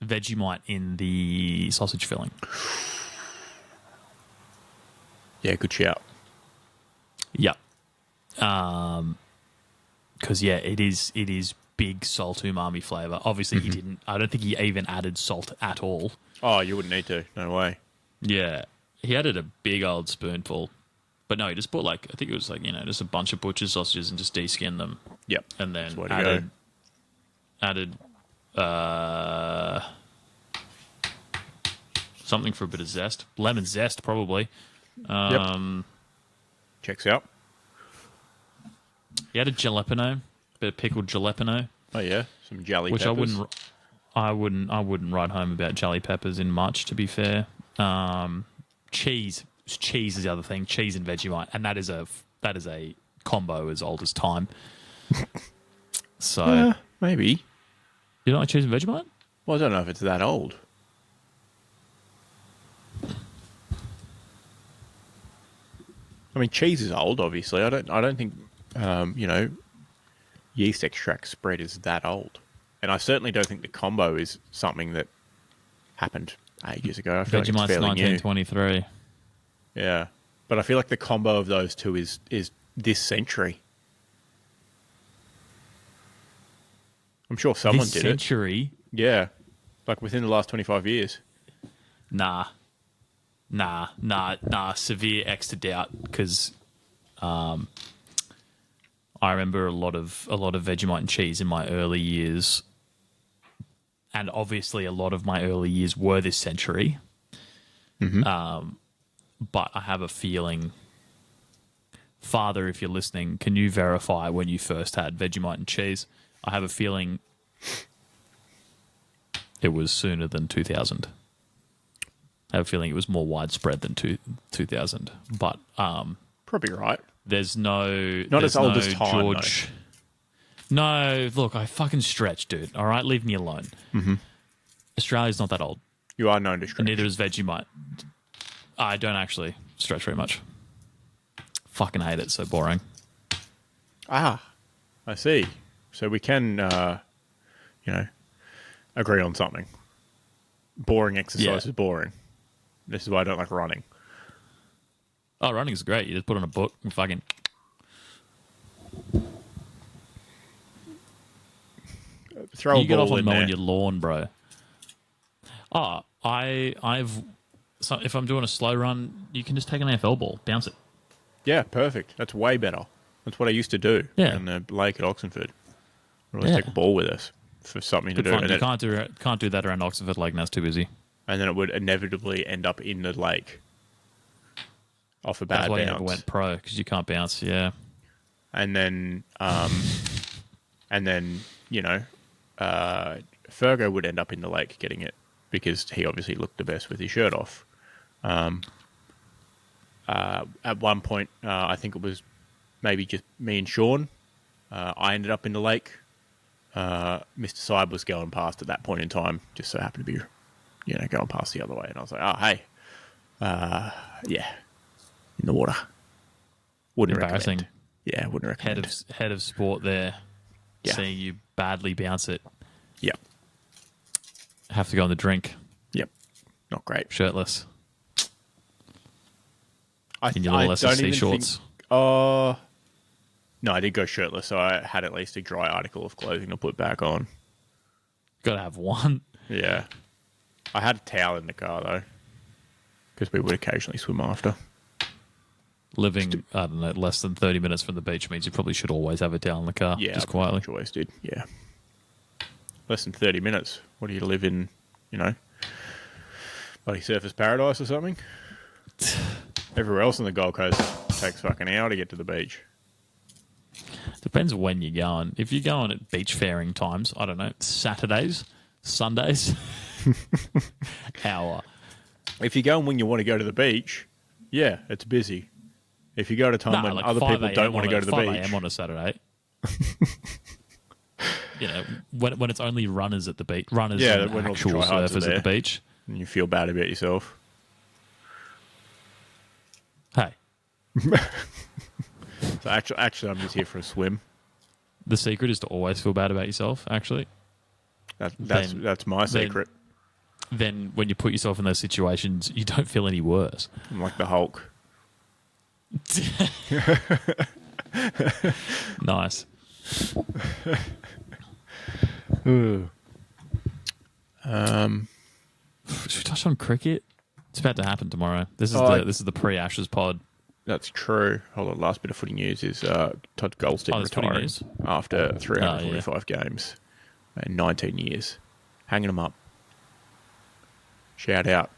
Vegemite in the sausage filling. Yeah, good shout. Yeah. Because it is big salt umami flavor. Obviously, he didn't. I don't think he even added salt at all. Oh, you wouldn't need to. No way. Yeah, he added a big old spoonful, but no, he just bought I think it was just a bunch of butcher's sausages and just de-skinned them. Yep. And then That's the way to go. added something for a bit of zest, lemon zest probably. Checks out. He added jalapeno, bit of pickled jalapeno. Oh yeah, some jelly Which peppers. I wouldn't write home about jelly peppers in much, to be fair. Cheese is the other thing. Cheese and Vegemite, and that is a combo as old as time. So Maybe. you don't like cheese and Vegemite? Well, I don't know if it's that old. I mean, cheese is old. Obviously, I don't think yeast extract spread is that old, and I certainly don't think the combo is something that happened ages ago. I feel like it's Vegemite's fairly new. 1923. Yeah, but I feel like the combo of those two is this century. I'm sure someone This did century? it. Yeah, like within the last 25 years. Nah. Severe X to doubt, because I remember a lot of Vegemite and cheese in my early years, and obviously a lot of my early years were this century. But I have a feeling, Father, if you're listening, can you verify when you first had Vegemite and cheese? I have a feeling it was sooner than 2000. I have a feeling it was more widespread than 2000. But Probably right. there's no... Not there's as old no as time, George. No, look, I fucking stretch, dude. All right, leave me alone. Australia's not that old. You are known to stretch. And neither is Vegemite. I don't actually stretch very much. Fucking hate it. So boring. Ah, I see. So we can, agree on something. Boring exercise is boring. This is why I don't like running. Oh, running's great. You just put on a book and fucking... Throw you a get off ball on in mowing there. your lawn, bro. Oh, so if I'm doing a slow run, you can just take an AFL ball, bounce it. Yeah, perfect. That's way better. That's what I used to do Yeah. in the lake at Oxenford. We'd always Yeah. take a ball with us for something to Good do. fun. And, You then, can't do that around Oxford Lake now. It's too busy. and then it would inevitably end up in the lake off a That's bad why you never bounce. went pro, because you can't bounce. Yeah. And then, Fergo would end up in the lake getting it because he obviously looked the best with his shirt off. At one point, I think it was maybe just me and Sean. I ended up in the lake. Mr. Sybe was going past at that point in time, just so happened to be, going past the other way. And I was like, oh, hey. Yeah, in the water. Wouldn't Embarrassing. recommend. Yeah, wouldn't recommend. Head of sport there, seeing you badly bounce it. Yep. Have to go on the drink. Yep. Not great. Shirtless. In your little SSC shorts. No, I did go shirtless, so I had at least a dry article of clothing to put back on. Got to have one. Yeah. I had a towel in the car, though, because we would occasionally swim after. Living, I don't know, less than 30 minutes from the beach means you probably should always have a towel in the car, just quietly. Yeah, always did, yeah. Less than 30 minutes. What do you live in, bloody Surfers Paradise or something? Everywhere else on the Gold Coast takes fucking an hour to get to the beach. Depends when you're going. If you're going at beach fairing times, I don't know, Saturdays, Sundays, hour. If you're going when you want to go to the beach, yeah, it's busy. If you go at a time when other people don't want to go to the beach. 5 a.m. on a Saturday. When it's only runners at the beach. Runners and when actual surfers at the beach. And you feel bad about yourself. Hey. So actually, I'm just here for a swim. The secret is to always feel bad about yourself, actually. That's my secret. Then when you put yourself in those situations, you don't feel any worse. I'm like the Hulk. Nice. Should we touch on cricket? It's about to happen tomorrow. This is the pre-Ashes pod. That's true. Hold on. Last bit of footy news is Todd Goldstein retiring after 345 games in 19 years. Hanging them up. Shout out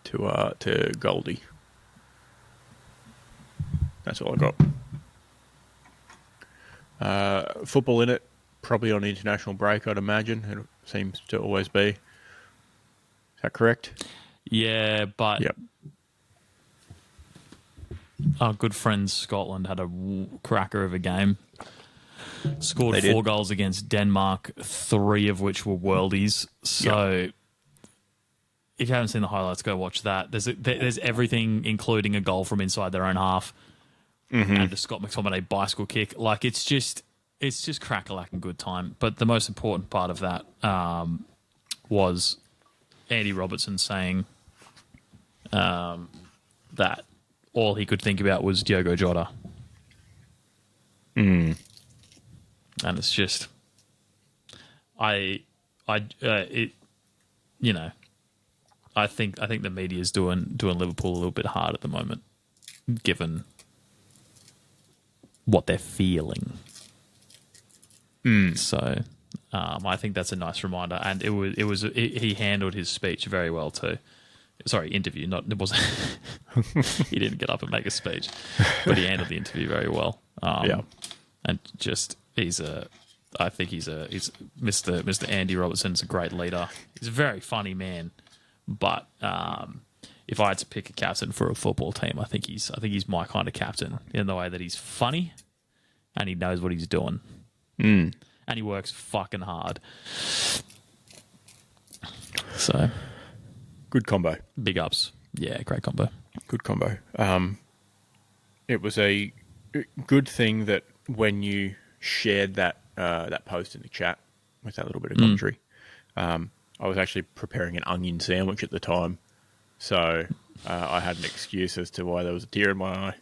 to Goldie. That's all I got. Football in it. Probably on international break, I'd imagine. It seems to always be. Is that correct? Yeah, but yep. Our good friends Scotland had a cracker of a game. Scored 4 goals against Denmark, 3 of which were worldies. So if you haven't seen the highlights, go watch that. There's everything, including a goal from inside their own half and a Scott McTominay bicycle kick. Like it's just crack-a-lacking good time. But the most important part of that was Andy Robertson saying that all he could think about was Diogo Jota. And it's just, I think the media is doing Liverpool a little bit hard at the moment, given what they're feeling. So, I think that's a nice reminder, and he handled his speech very well too. Sorry, interview. It wasn't. He didn't get up and make a speech, but he handled the interview very well. And just I think he's Mr. Andy Robertson's a great leader. He's a very funny man, but if I had to pick a captain for a football team, I think he's my kind of captain in the way that he's funny and he knows what he's doing, and he works fucking hard. So. Good combo. Big ups. Yeah, great combo. Good combo. It was a good thing that when you shared that post in the chat with that little bit of commentary, I was actually preparing an onion sandwich at the time. So I had an excuse as to why there was a tear in my eye.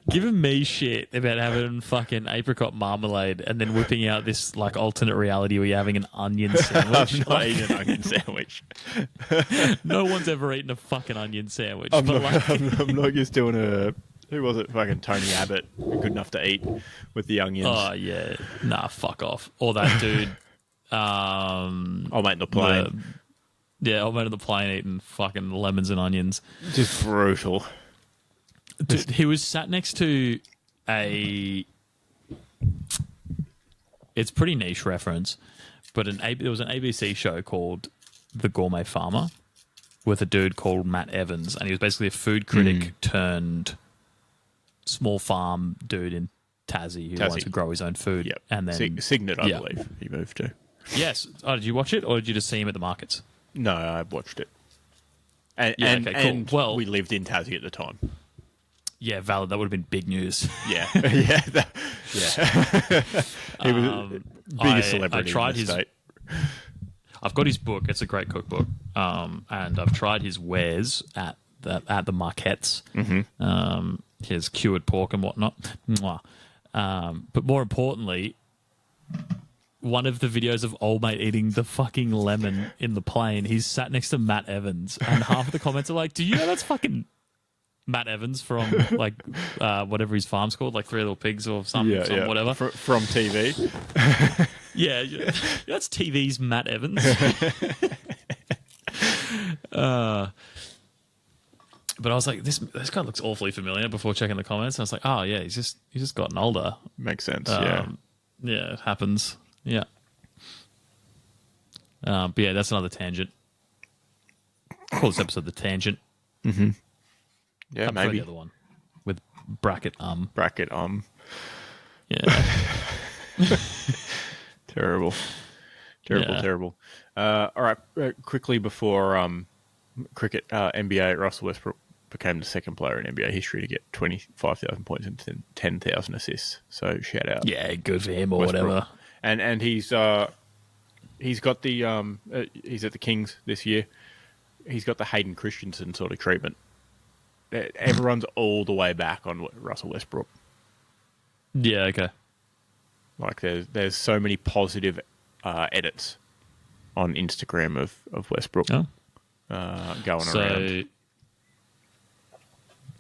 Giving me shit about having fucking apricot marmalade and then whipping out this like alternate reality where you're having an onion sandwich. I'm not eating an onion sandwich. No one's ever eaten a fucking onion sandwich. I'm not just doing a... Who was it? Fucking Tony Abbott. Good enough to eat with the onions. Oh, yeah. Nah, fuck off. Or that dude... Old mate in the plane. Old mate in the plane eating fucking lemons and onions. Just brutal. Dude, he was sat next to a... It's pretty niche reference, But there was an ABC show called The Gourmet Farmer with a dude called Matt Evans, and he was basically a food critic turned small farm dude in Tassie who wanted to grow his own food. Yep. And then Signet, I believe, he moved to. Yes. Oh, did you watch it, or did you just see him at the markets? No, I watched it. And, okay, cool. and well, we lived in Tassie at the time. Yeah, valid. That would have been big news. Yeah. yeah. He was biggest celebrity I tried in the state. I've got his book. It's a great cookbook. And I've tried his wares at the marquettes. Mm-hmm. His cured pork and whatnot. Mwah. But more importantly, one of the videos of old mate eating the fucking lemon in the plane, he's sat next to Matt Evans, and half of the comments are like, do you know that's fucking Matt Evans from like whatever his farm's called, like Three Little Pigs or something, whatever. From TV. yeah, that's TV's Matt Evans. But I was like, this guy looks awfully familiar before checking the comments. And I was like, oh yeah, he's just gotten older. Makes sense. Yeah, it happens. Yeah. But yeah, that's another tangent. Call this episode The Tangent. Mm-hmm. Yeah, maybe the other one with bracket. Yeah. Terrible. Terrible. All right, quickly before cricket, NBA, Russell Westbrook became the second player in NBA history to get 25,000 points and 10,000 assists. So shout out. Yeah, good for him or Westbrook. whatever. And he's got the he's at the Kings this year. He's got the Hayden Christensen sort of treatment. Everyone's all the way back on Russell Westbrook. Yeah, okay. Like there's so many positive edits on Instagram of Westbrook going around.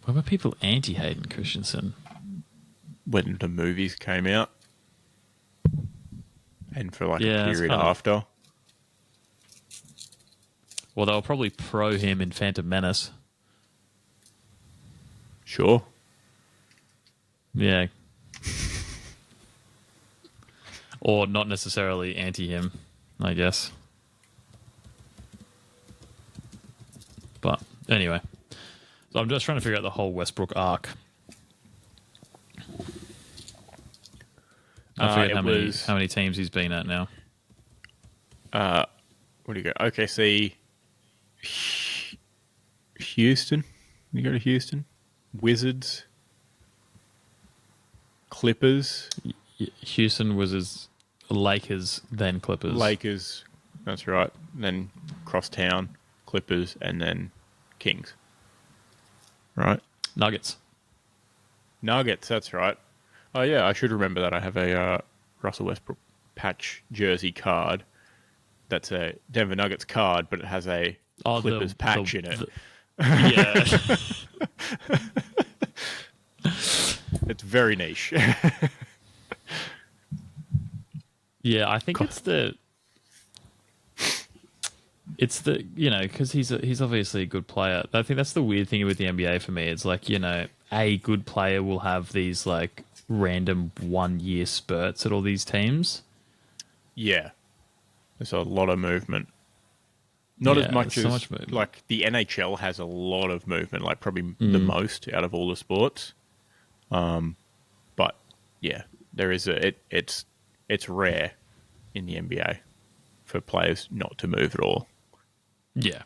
What about people anti-Hayden Christensen? When the movies came out and for like a period after. Well, they were probably pro him in Phantom Menace. Sure. Yeah. Or not necessarily anti him, I guess. But anyway. So I'm just trying to figure out the whole Westbrook arc. I forget how many teams he's been at now. Where do you go? OKC, Houston. You go to Houston? Wizards, Clippers. Houston was his Lakers, then Clippers. Lakers, that's right. Then Crosstown, Clippers, and then Kings. Right? Nuggets, that's right. Oh, yeah, I should remember that. I have a Russell Westbrook patch jersey card. That's a Denver Nuggets card, but it has a Clippers patch in it. Yeah. It's very niche. Yeah, I think it's the because he's obviously a good player. I think that's the weird thing with the NBA for me. It's like, a good player will have these like random 1 year spurts at all these teams. Yeah. There's a lot of movement. Not as much as much like the NHL has a lot of movement, like probably the most out of all the sports. But yeah, there is it's rare in the NBA for players not to move at all. Yeah.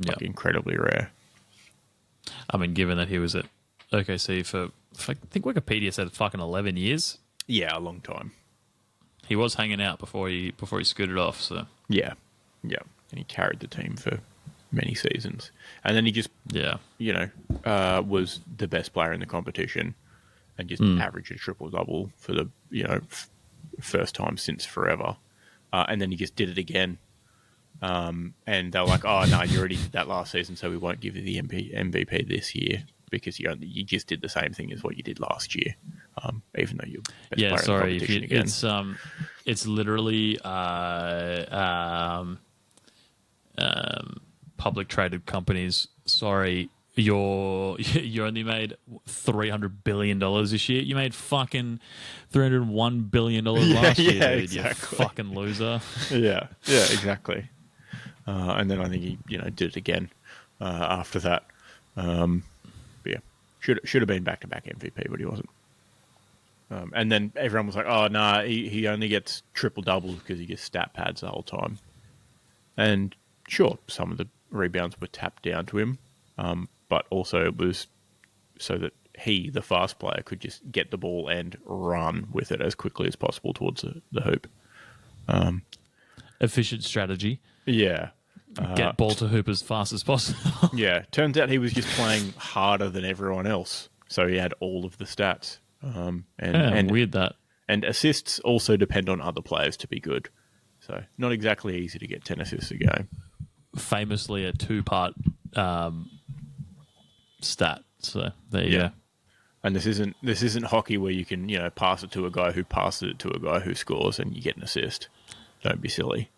Like incredibly rare. I mean, given that he was at OKC for I think Wikipedia said fucking 11 years. Yeah, a long time. He was hanging out before he scooted off, so. Yeah. And he carried the team for many seasons. And then he just, was the best player in the competition and just averaged a triple-double for the, first time since forever. And then he just did it again. And they were like, oh, no, you already did that last season, so we won't give you the MVP this year because you just did the same thing as what you did last year, even though you're best player in the competition again. It's literally public traded companies. Sorry, you only made $300 billion this year. You made fucking $301 billion last year, dude. exactly. You fucking loser. Yeah, exactly. And then I think he, did it again after that. But yeah, should have been back-to-back MVP, but he wasn't. And then everyone was like, "Oh, nah, he only gets triple doubles because he gets stat pads the whole time." And sure, some of the rebounds were tapped down to him, but also it was so that he, the fast player, could just get the ball and run with it as quickly as possible towards the hoop. Efficient strategy. Yeah. Get ball to hoop as fast as possible. Yeah. Turns out he was just playing harder than everyone else, so he had all of the stats. And weird that. And assists also depend on other players to be good. So not exactly easy to get 10 assists a game. Famously a two-part stat. So there you go. And this isn't hockey where you can, pass it to a guy who passes it to a guy who scores and you get an assist. Don't be silly.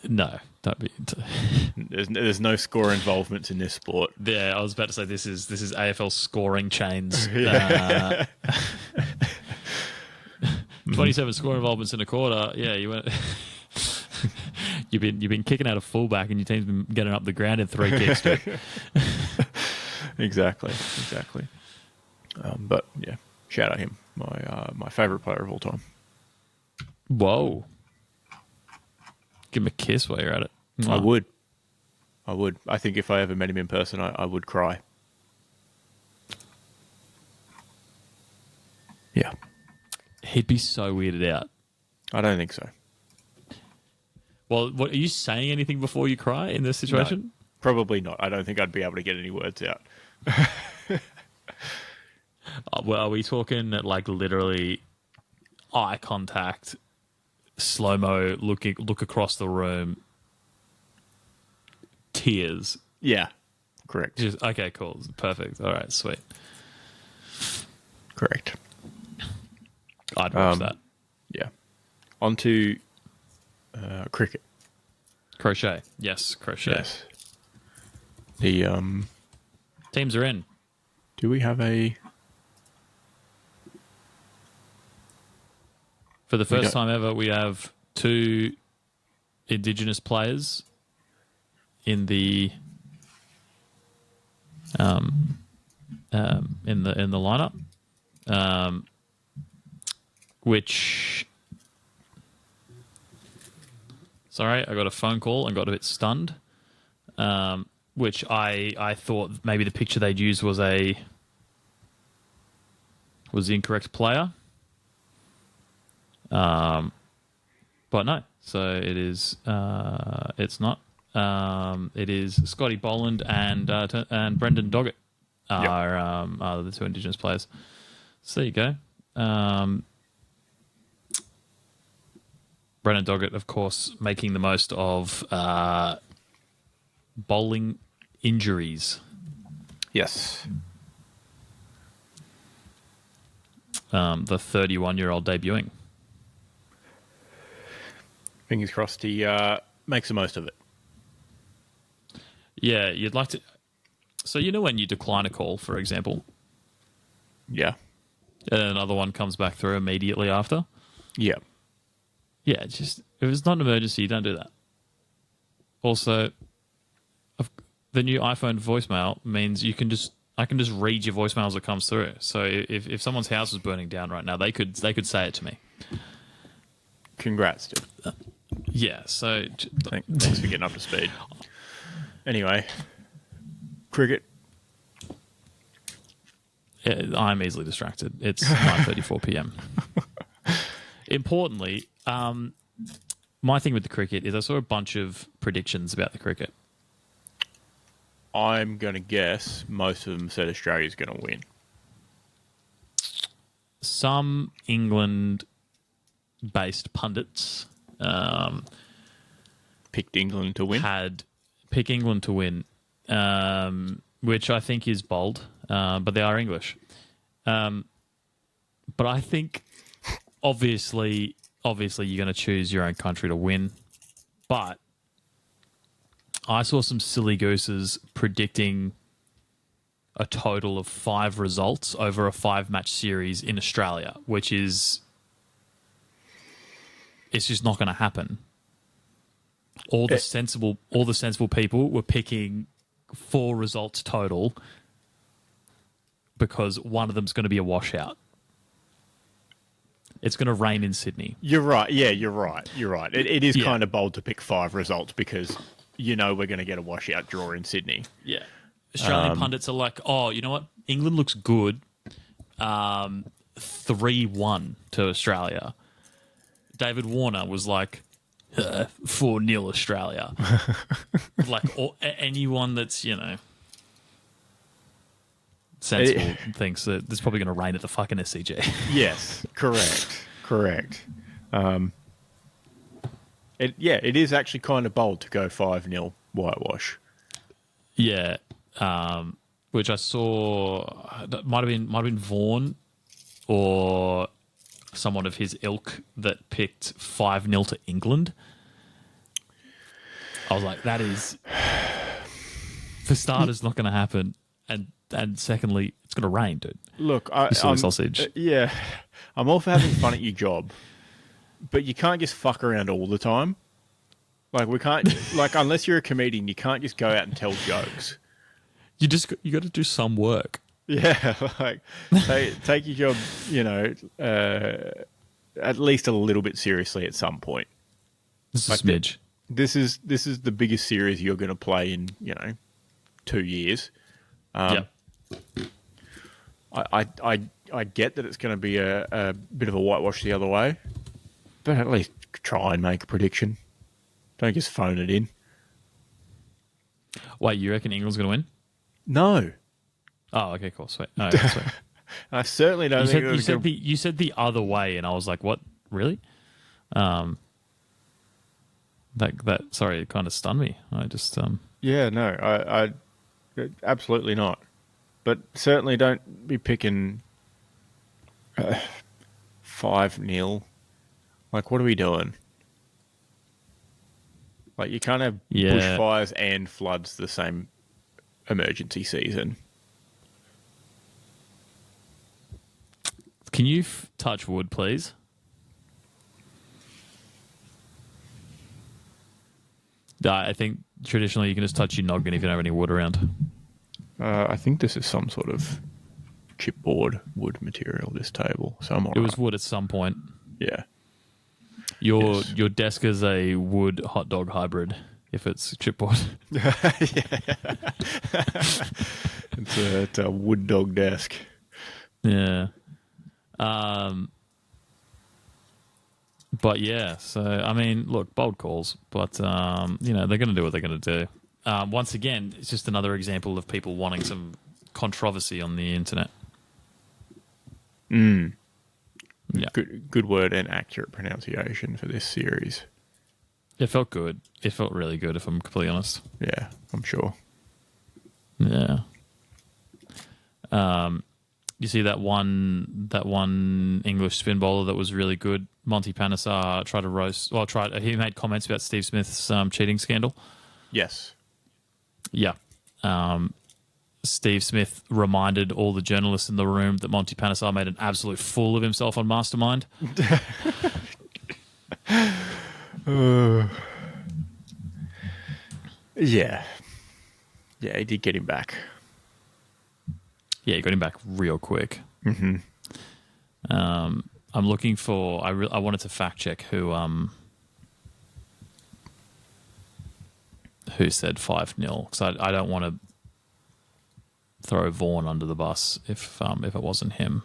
No, don't be. There's no score involvements in this sport. Yeah, I was about to say this is AFL scoring chains. 27 score involvements in a quarter. Yeah, you went. You've been kicking out a fullback, and your team's been getting up the ground in 3 kicks. Exactly. But yeah, shout out him, my favorite player of all time. Whoa! Give him a kiss while you're at it. I would. I think if I ever met him in person, I would cry. Yeah. He'd be so weirded out. I don't think so. Well, what are you saying? Anything before you cry in this situation? No, probably not. I don't think I'd be able to get any words out. Well, are we talking like literally eye contact, slow mo, look across the room, tears? Yeah, correct. Okay, cool, perfect. All right, sweet. Correct. I'd watch that. Yeah. On to cricket. Crochet. Yes, crochet. Yes. The teams are in. Do we have a? For the first time ever, we have 2 Indigenous players in the in the lineup, which. Sorry, I got a phone call and got a bit stunned. Which I thought maybe the picture they'd used was the incorrect player. But no. So it is. It's not. It is Scotty Boland and Brendan Doggett are the 2 Indigenous players. So there you go. Brendan Doggett, of course, making the most of bowling injuries. Yes. The 31-year-old debuting. Fingers crossed he makes the most of it. Yeah, you'd like to... So when you decline a call, for example? Yeah. And another one comes back through immediately after? Yeah. Yeah, just if it's not an emergency, don't do that. Also, the new iPhone voicemail means I can just read your voicemail as it comes through. So if someone's house is burning down right now, they could say it to me. Congrats, dude. Yeah. So thanks for getting up to speed. Anyway, cricket. I'm easily distracted. It's 9:34 p.m. Importantly, my thing with the cricket is I saw a bunch of predictions about the cricket. I'm going to guess most of them said Australia's going to win. Some England-based pundits picked England to win. Pick England to win, which I think is bold, but they are English. But I think, obviously, you're going to choose your own country to win. But I saw some silly gooses predicting a total of 5 results over a 5-match series in Australia, which is it's just not going to happen. All the sensible people were picking 4 results total because one of them's going to be a washout. It's going to rain in Sydney. You're right. Yeah, you're right. It is Yeah. kind of bold to pick 5 results because we're going to get a washout draw in Sydney. Yeah. Australian pundits are like, oh, you know what? England looks good. 3-1 to Australia. David Warner was like, 4-0 Australia. Anyone that's, sensible thinks that there's probably going to rain at the fucking SCG. Yes, correct. It is actually kind of bold to go 5-0 whitewash. Yeah. Which I saw, that might have been Vaughan or someone of his ilk that picked 5-0 to England. I was like, that is, for starters, not going to happen, and secondly, it's going to rain, dude. Look, I'm sausage. I'm all for having fun at your job, but you can't just fuck around all the time. Like we can't, unless you're a comedian, you can't just go out and tell jokes. You got to do some work. Yeah, take your job, at least a little bit seriously at some point. This is a smidge. This is the biggest series you're going to play in 2 years. I get that it's going to be a bit of a whitewash the other way, but at least try and make a prediction. Don't just phone it in. Wait, you reckon England's going to win? No. Oh, okay, cool, sweet. No, sweet. I certainly don't think you said the other way, and I was like, what? Really? Sorry, it kind of stunned me. I just Yeah, no, I absolutely not. But certainly don't be picking 5-0. Like, what are we doing? Like, you can't have bushfires and floods the same emergency season. Can you touch wood, please? I think traditionally you can just touch your noggin if you don't have any wood around. I think this is some sort of chipboard wood material, this table. So I'm all It was wood at some point. Yeah. Your desk is a wood hot dog hybrid if it's chipboard. It's a wood dog desk. Yeah. But yeah, so I mean, look, bold calls, but they're going to do what they're going to do. Once again, it's just another example of people wanting some controversy on the internet. Yeah. Good word and accurate pronunciation for this series. It felt good. It felt really good, if I'm completely honest. Yeah, I'm sure. Yeah. You see that one English spin bowler that was really good. Monty Panesar tried to roast. Well, he made comments about Steve Smith's cheating scandal. Yes. Yeah. Steve Smith reminded all the journalists in the room that Monty Panesar made an absolute fool of himself on Mastermind. Yeah. Yeah, he did get him back. Yeah, he got him back real quick. Mm-hmm. I'm looking for. I wanted to fact check who said 5-0 because I don't want to throw Vaughan under the bus if it wasn't him.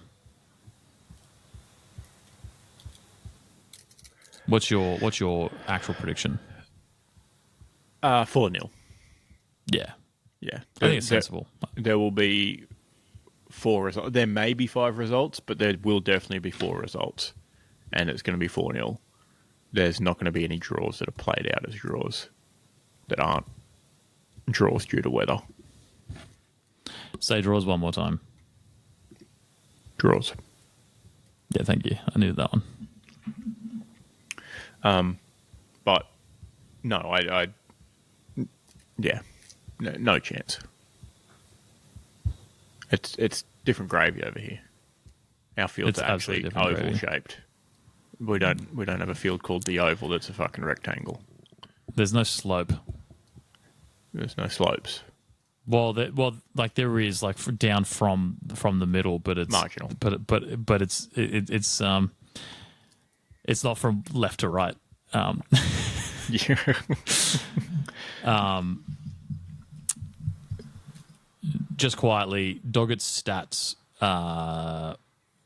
What's your actual prediction? 4-0. Yeah. Yeah. I think it's sensible. There will be 4 results. There may be 5 results, but there will definitely be 4 results. And it's going to be 4-0. There's not going to be any draws that are played out as draws that aren't draws due to weather. Say draws one more time. Draws. Yeah, thank you. I needed that one. But no, no chance. It's different gravy over here. Our field's It's actually absolutely different oval gravy. shaped. We don't have a field called the Oval that's a fucking rectangle. There's no slope. There's no slopes. Well, like there is, like down from the middle, but it's Marginal. But it's not from left to right. Yeah. Just quietly, Doggett's stats are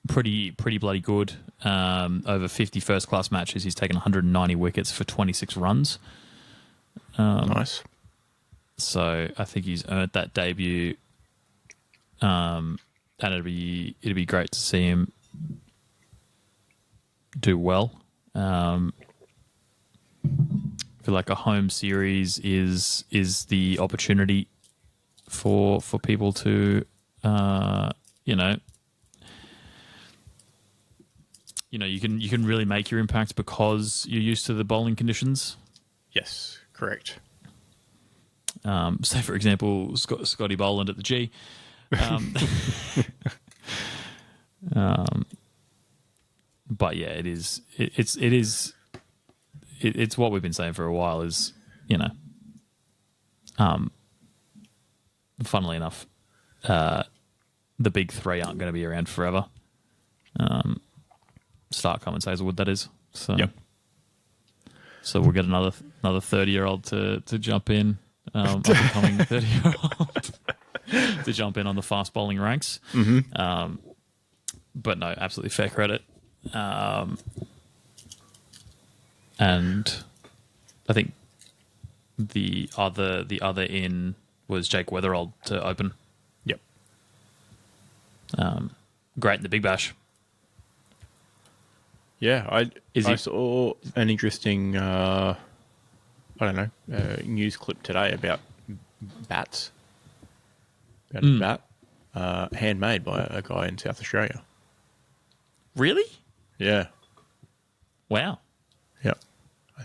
pretty bloody good. Over 50 first-class matches, he's taken 190 wickets for 26 runs. Nice. So I think he's earned that debut. And it'd be great to see him do well. I feel like a home series is the opportunity for people to you can really make your impact because you're used to the bowling conditions. Yes, correct. Say for example, Scotty Boland at the G. But yeah, it's what we've been saying for a while. Is funnily enough, the big three aren't going to be around forever. Start Cummins Hazelwood, that is. So, Yep. So we'll get another 30-year-old to jump in, up-and-coming 30-year-old to jump in on the fast bowling ranks. Mm-hmm. But no, absolutely fair credit. And I think the other in was Jake Weatherald to open. Yep. Great in the Big Bash. Yeah, I saw an interesting, news clip today about bats. About a bat, handmade by a guy in South Australia. Really? Yeah. Wow. Yeah.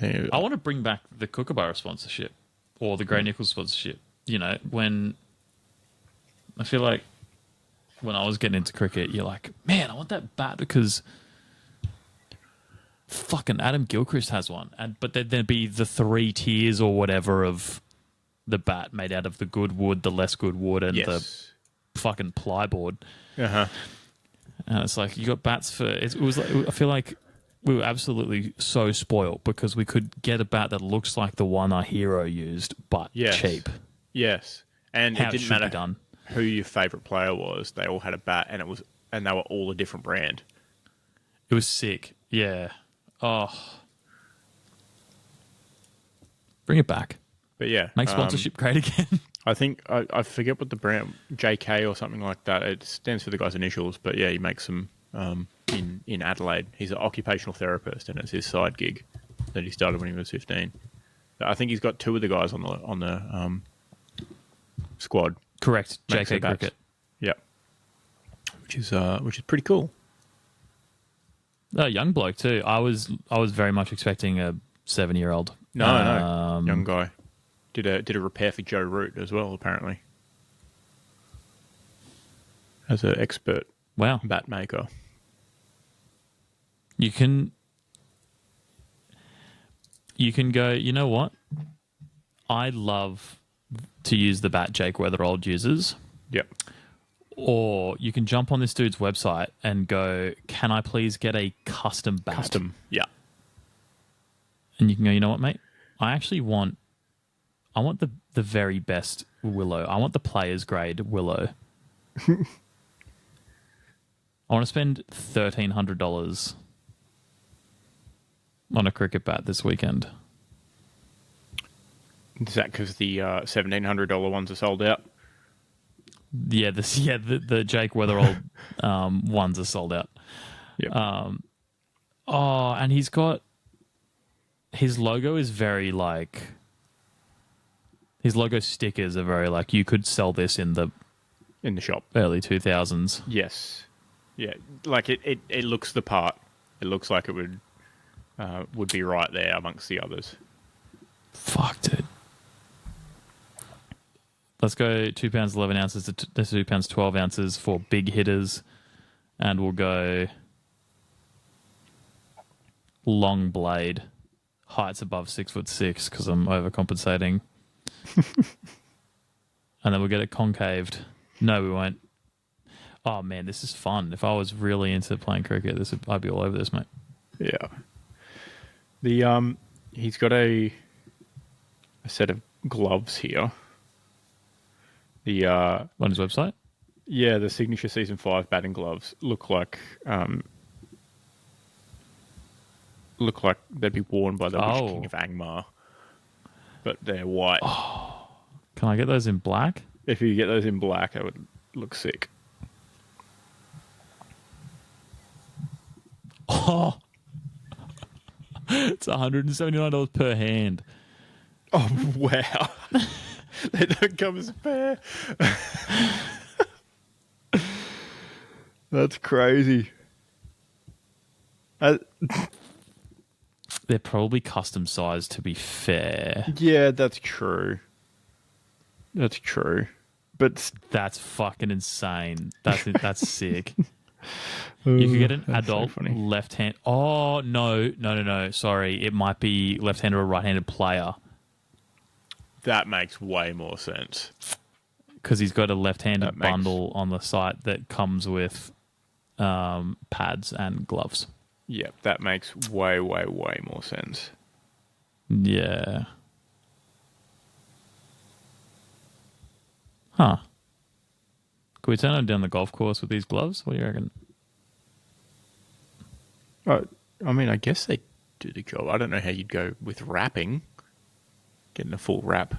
I want to bring back the Kookaburra sponsorship or the Grey Nichols sponsorship. When I feel like when I was getting into cricket, you're like, man, I want that bat because fucking Adam Gilchrist has one. But then there'd be the 3 tiers or whatever of the bat made out of the good wood, the less good wood, and the fucking plyboard. Uh-huh. And it's like, you got bats for... It was like, I feel like we were absolutely so spoiled because we could get a bat that looks like the one our hero used, but cheap. Yes. And How it didn't should be matter done. who your favourite player was. They all had a bat, and they were all a different brand. It was sick. Yeah. Oh. Bring it back. But yeah. Make sponsorship great again. I think, I forget what the brand, JK or something like that. It stands for the guy's initials, but yeah, he makes them in Adelaide. He's an occupational therapist, and it's his side gig that he started when he was 15. I think he's got 2 of the guys on the squad. Correct. Makes JK their bats. Cricket. Yep. Which is pretty cool. A young bloke too. I was very much expecting a 7-year-old. No, young guy. Did a repair for Joe Root as well, apparently. As an expert bat maker. You can go, you know what? I love to use the bat Jake Weatherald uses. Yep. Or you can jump on this dude's website and go, can I please get a custom bat? Custom, yeah. And you can go, you know what, mate? I want the very best willow. I want the player's grade willow. I want to spend $1,300 on a cricket bat this weekend. Is that because the $1,700 ones are sold out? Yeah, the Jake Weatherald ones are sold out. Yep. And he's got his logo is very like his logo stickers are very like you could sell this in the shop early 2000s. Yes. Yeah, like it looks the part. It looks like it would be right there amongst the others. Fuck, dude. Let's go 2 pounds 11 ounces to 2 pounds 12 ounces for big hitters, and we'll go long blade, heights above 6'6" because I'm overcompensating, and then we'll get it concaved. No, we won't. Oh man, this is fun. If I was really into playing cricket, I'd be all over this, mate. Yeah. The he's got a set of gloves here. The On his website? Yeah, the signature season 5 batting gloves look like they'd be worn by the Witch King of Angmar, but they're white. Oh. Can I get those in black? If you get those in black, it would look sick. Oh, it's $179 per hand. Oh wow! They don't come as a pair. That's crazy. They're probably custom sized, to be fair. Yeah, that's true. That's true. But that's fucking insane. That's sick. You could get an adult left hand. Oh, no. Sorry. It might be left-handed or right-handed player. That makes way more sense. Because he's got a left-handed bundle on the site that comes with pads and gloves. Yeah, that makes way more sense. Yeah. Huh. Can we turn him down the golf course with these gloves? What do you reckon? I mean, I guess they do the job. I don't know how you'd go with wrapping, getting a full wrap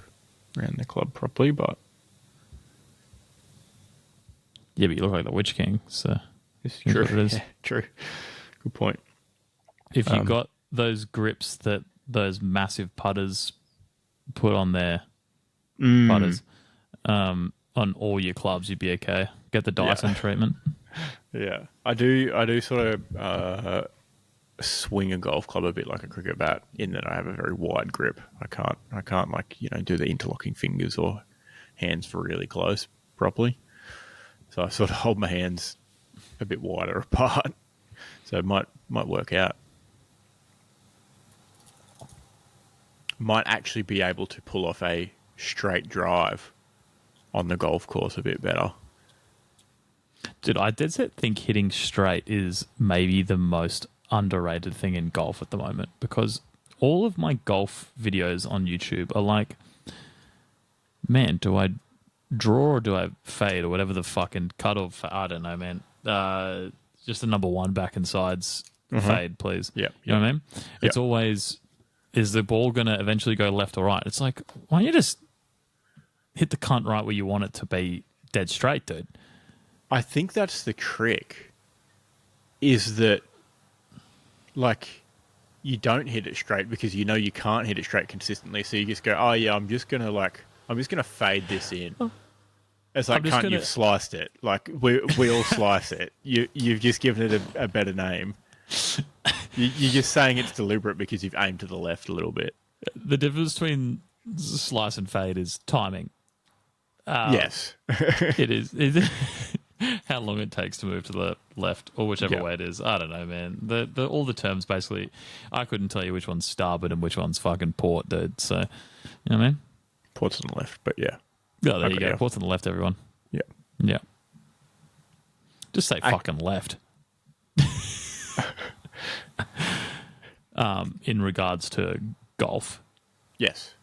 around the club properly, but... Yeah, but you look like the Witch King, so... It's true. What it is. Yeah, true. Good point. If you got those grips that those massive putters put on their putters on all your clubs, you'd be okay. Get the Dyson treatment. Yeah, I do sort of swing a golf club a bit like a cricket bat in that I have a very wide grip. I can't like, do the interlocking fingers or hands for really close properly. So I sort of hold my hands a bit wider apart. So it might work out. Might actually be able to pull off a straight drive on the golf course a bit better. Dude, I did think hitting straight is maybe the most underrated thing in golf at the moment, because all of my golf videos on YouTube are like, man, do I draw or do I fade or whatever the fucking cut or I don't know, man. Just the number one back and sides fade, please. Yeah, you know what I mean? It's always, is the ball going to eventually go left or right? It's like, why don't you just hit the cunt right where you want it to be dead straight, dude? I think that's the trick, is that, like, you don't hit it straight because you know you can't hit it straight consistently. So you just go, oh yeah, I'm just gonna fade this in. It's like, you've sliced it. Like we all slice it. You've just given it a better name. You're just saying it's deliberate because you've aimed to the left a little bit. The difference between slice and fade is timing. Yes, it is. How long it takes to move to the left or whichever way it is. I don't know, man. All the terms basically, I couldn't tell you which one's starboard and which one's fucking port, dude. So, you know what I mean? Port's on the left, but yeah. Oh, there you go. Yeah. Port's on the left, everyone. Yeah. Yeah. Just say fucking left. In regards to golf. Yes.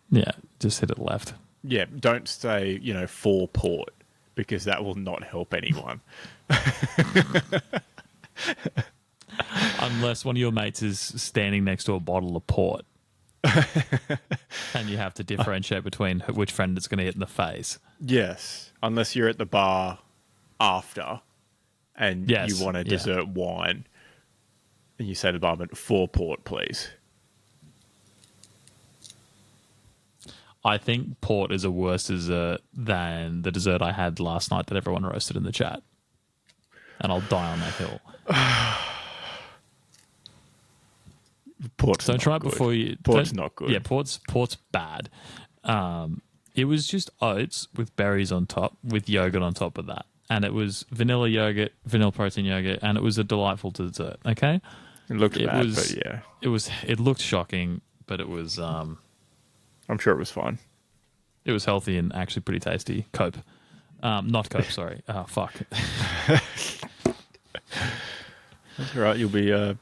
Yeah, just hit it left. Yeah, don't say, for port, because that will not help anyone. Unless one of your mates is standing next to a bottle of port. And you have to differentiate between which friend it's going to hit in the face. Yes, unless you're at the bar after and you want a dessert wine and you say to the barman, 4 port, please. I think port is a worse dessert than the dessert I had last night that everyone roasted in the chat. And I'll die on that hill. Port's don't try it good. before you. Port's not good. Yeah, port's bad. It was just oats with berries on top, with yogurt on top of that. And it was vanilla yogurt, vanilla protein yogurt, and it was a delightful dessert, okay? It looked bad, but yeah. It looked shocking, but it was I'm sure it was fine. it was healthy and actually pretty tasty. Cope. Not cope, sorry. Oh, fuck. That's all right. You'll be a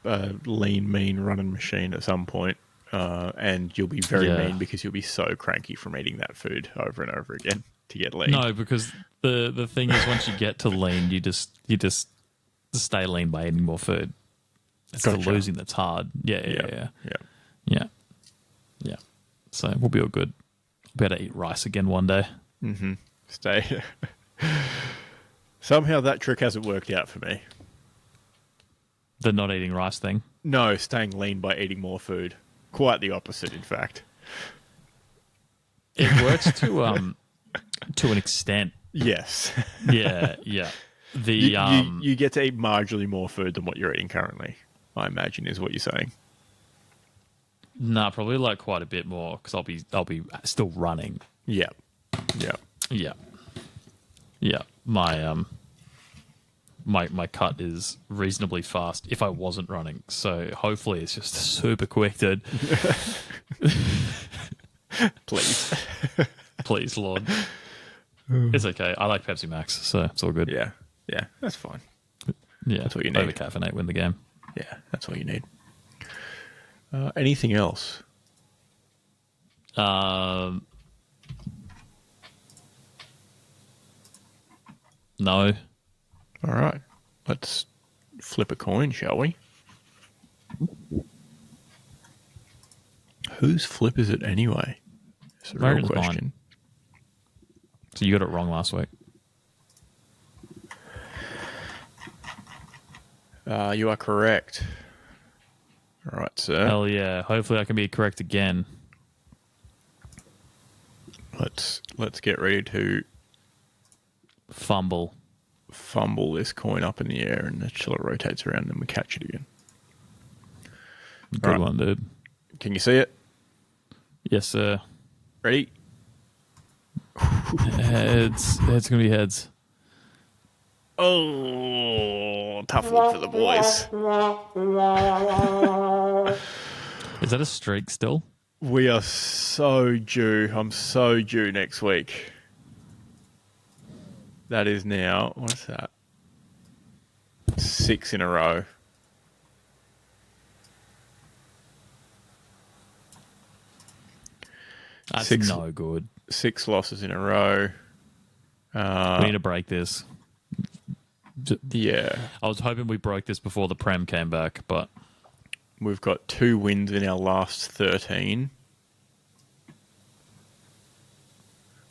lean, mean running machine at some point, and you'll be very mean because you'll be so cranky from eating that food over and over again to get lean. No, because the thing is, once you get to lean, you just stay lean by eating more food. It's the losing that's hard. Yeah. So we'll be all good. I'll be able to eat rice again one day. Mm-hmm. Stay. Somehow that trick hasn't worked out for me. The not eating rice thing. No, staying lean by eating more food. Quite the opposite, in fact. It works to an extent. Yes. Yeah. You get to eat marginally more food than what you're eating currently, I imagine, is what you're saying. Nah, probably like quite a bit more because I'll be still running. Yeah. My my cut is reasonably fast if I wasn't running. So hopefully it's just super quick, dude. Please. Please, Lord. It's okay. I like Pepsi Max, so it's all good. Yeah, that's fine. Yeah, that's what you need. Over caffeinate, win the game. Yeah, that's all you need. Anything else? No. All right. Let's flip a coin, shall we? Whose flip is it anyway? It's a real question. So you got it wrong last week. You are correct. All right, sir. Hell yeah. Hopefully I can be correct again. Let's get ready to fumble this coin up in the air until it rotates around and then we catch it again. Good one, dude. Can you see it? Yes, sir. Ready? Heads. It's going to be heads. Oh, tough look for the boys. Is that a streak still? We are so due. I'm so due next week. That is now, what is that? 6 in a row. That's no good. 6 losses in a row. We need to break this. Yeah. I was hoping we broke this before the Prem came back, but... We've got 2 wins in our last 13.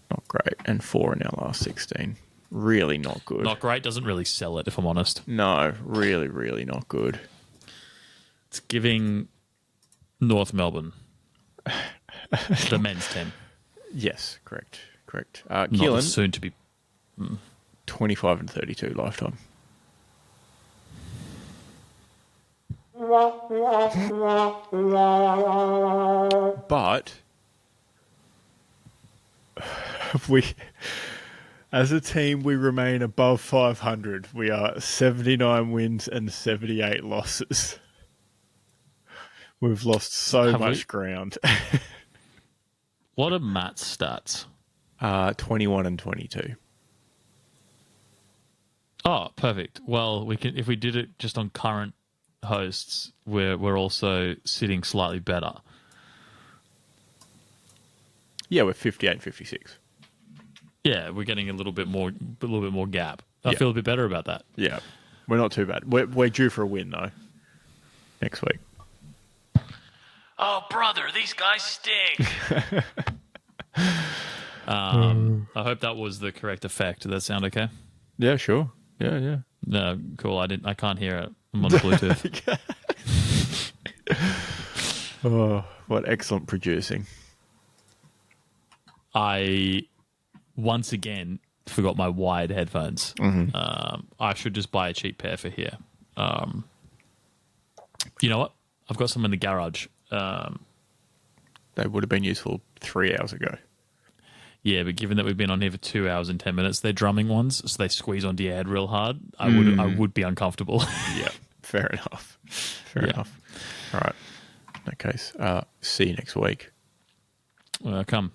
Not great. And 4 in our last 16. Really not good. Not great doesn't really sell it, if I'm honest. No, really, really not good. It's giving North Melbourne the men's team. Yes, correct. Keelan, soon to be 25 and 32 lifetime. But as a team, we remain above 500. We are 79 wins and 78 losses. We've lost so much ground. What are Matt's stats? 21 and 22. Oh, perfect. Well, we can if we did it just on current hosts, we're also sitting slightly better. Yeah, we're 58 and 56. Yeah, we're getting a little bit more gap. I feel a bit better about that. Yeah, we're not too bad. We're due for a win though next week. Oh, brother, these guys stink. I hope that was the correct effect. Did that sound okay? Yeah, sure. Yeah. No, cool. I can't hear it. I'm on Bluetooth. Oh, what excellent producing. I once again forgot my wired headphones. Mm-hmm. I should just buy a cheap pair for here. You know what? I've got some in the garage. They would have been useful 3 hours ago. Yeah, but given that we've been on here for 2 hours and 10 minutes, they're drumming ones, so they squeeze onto your head real hard. I would be uncomfortable. Yeah, fair enough. Fair enough. All right. In that case, see you next week. Come.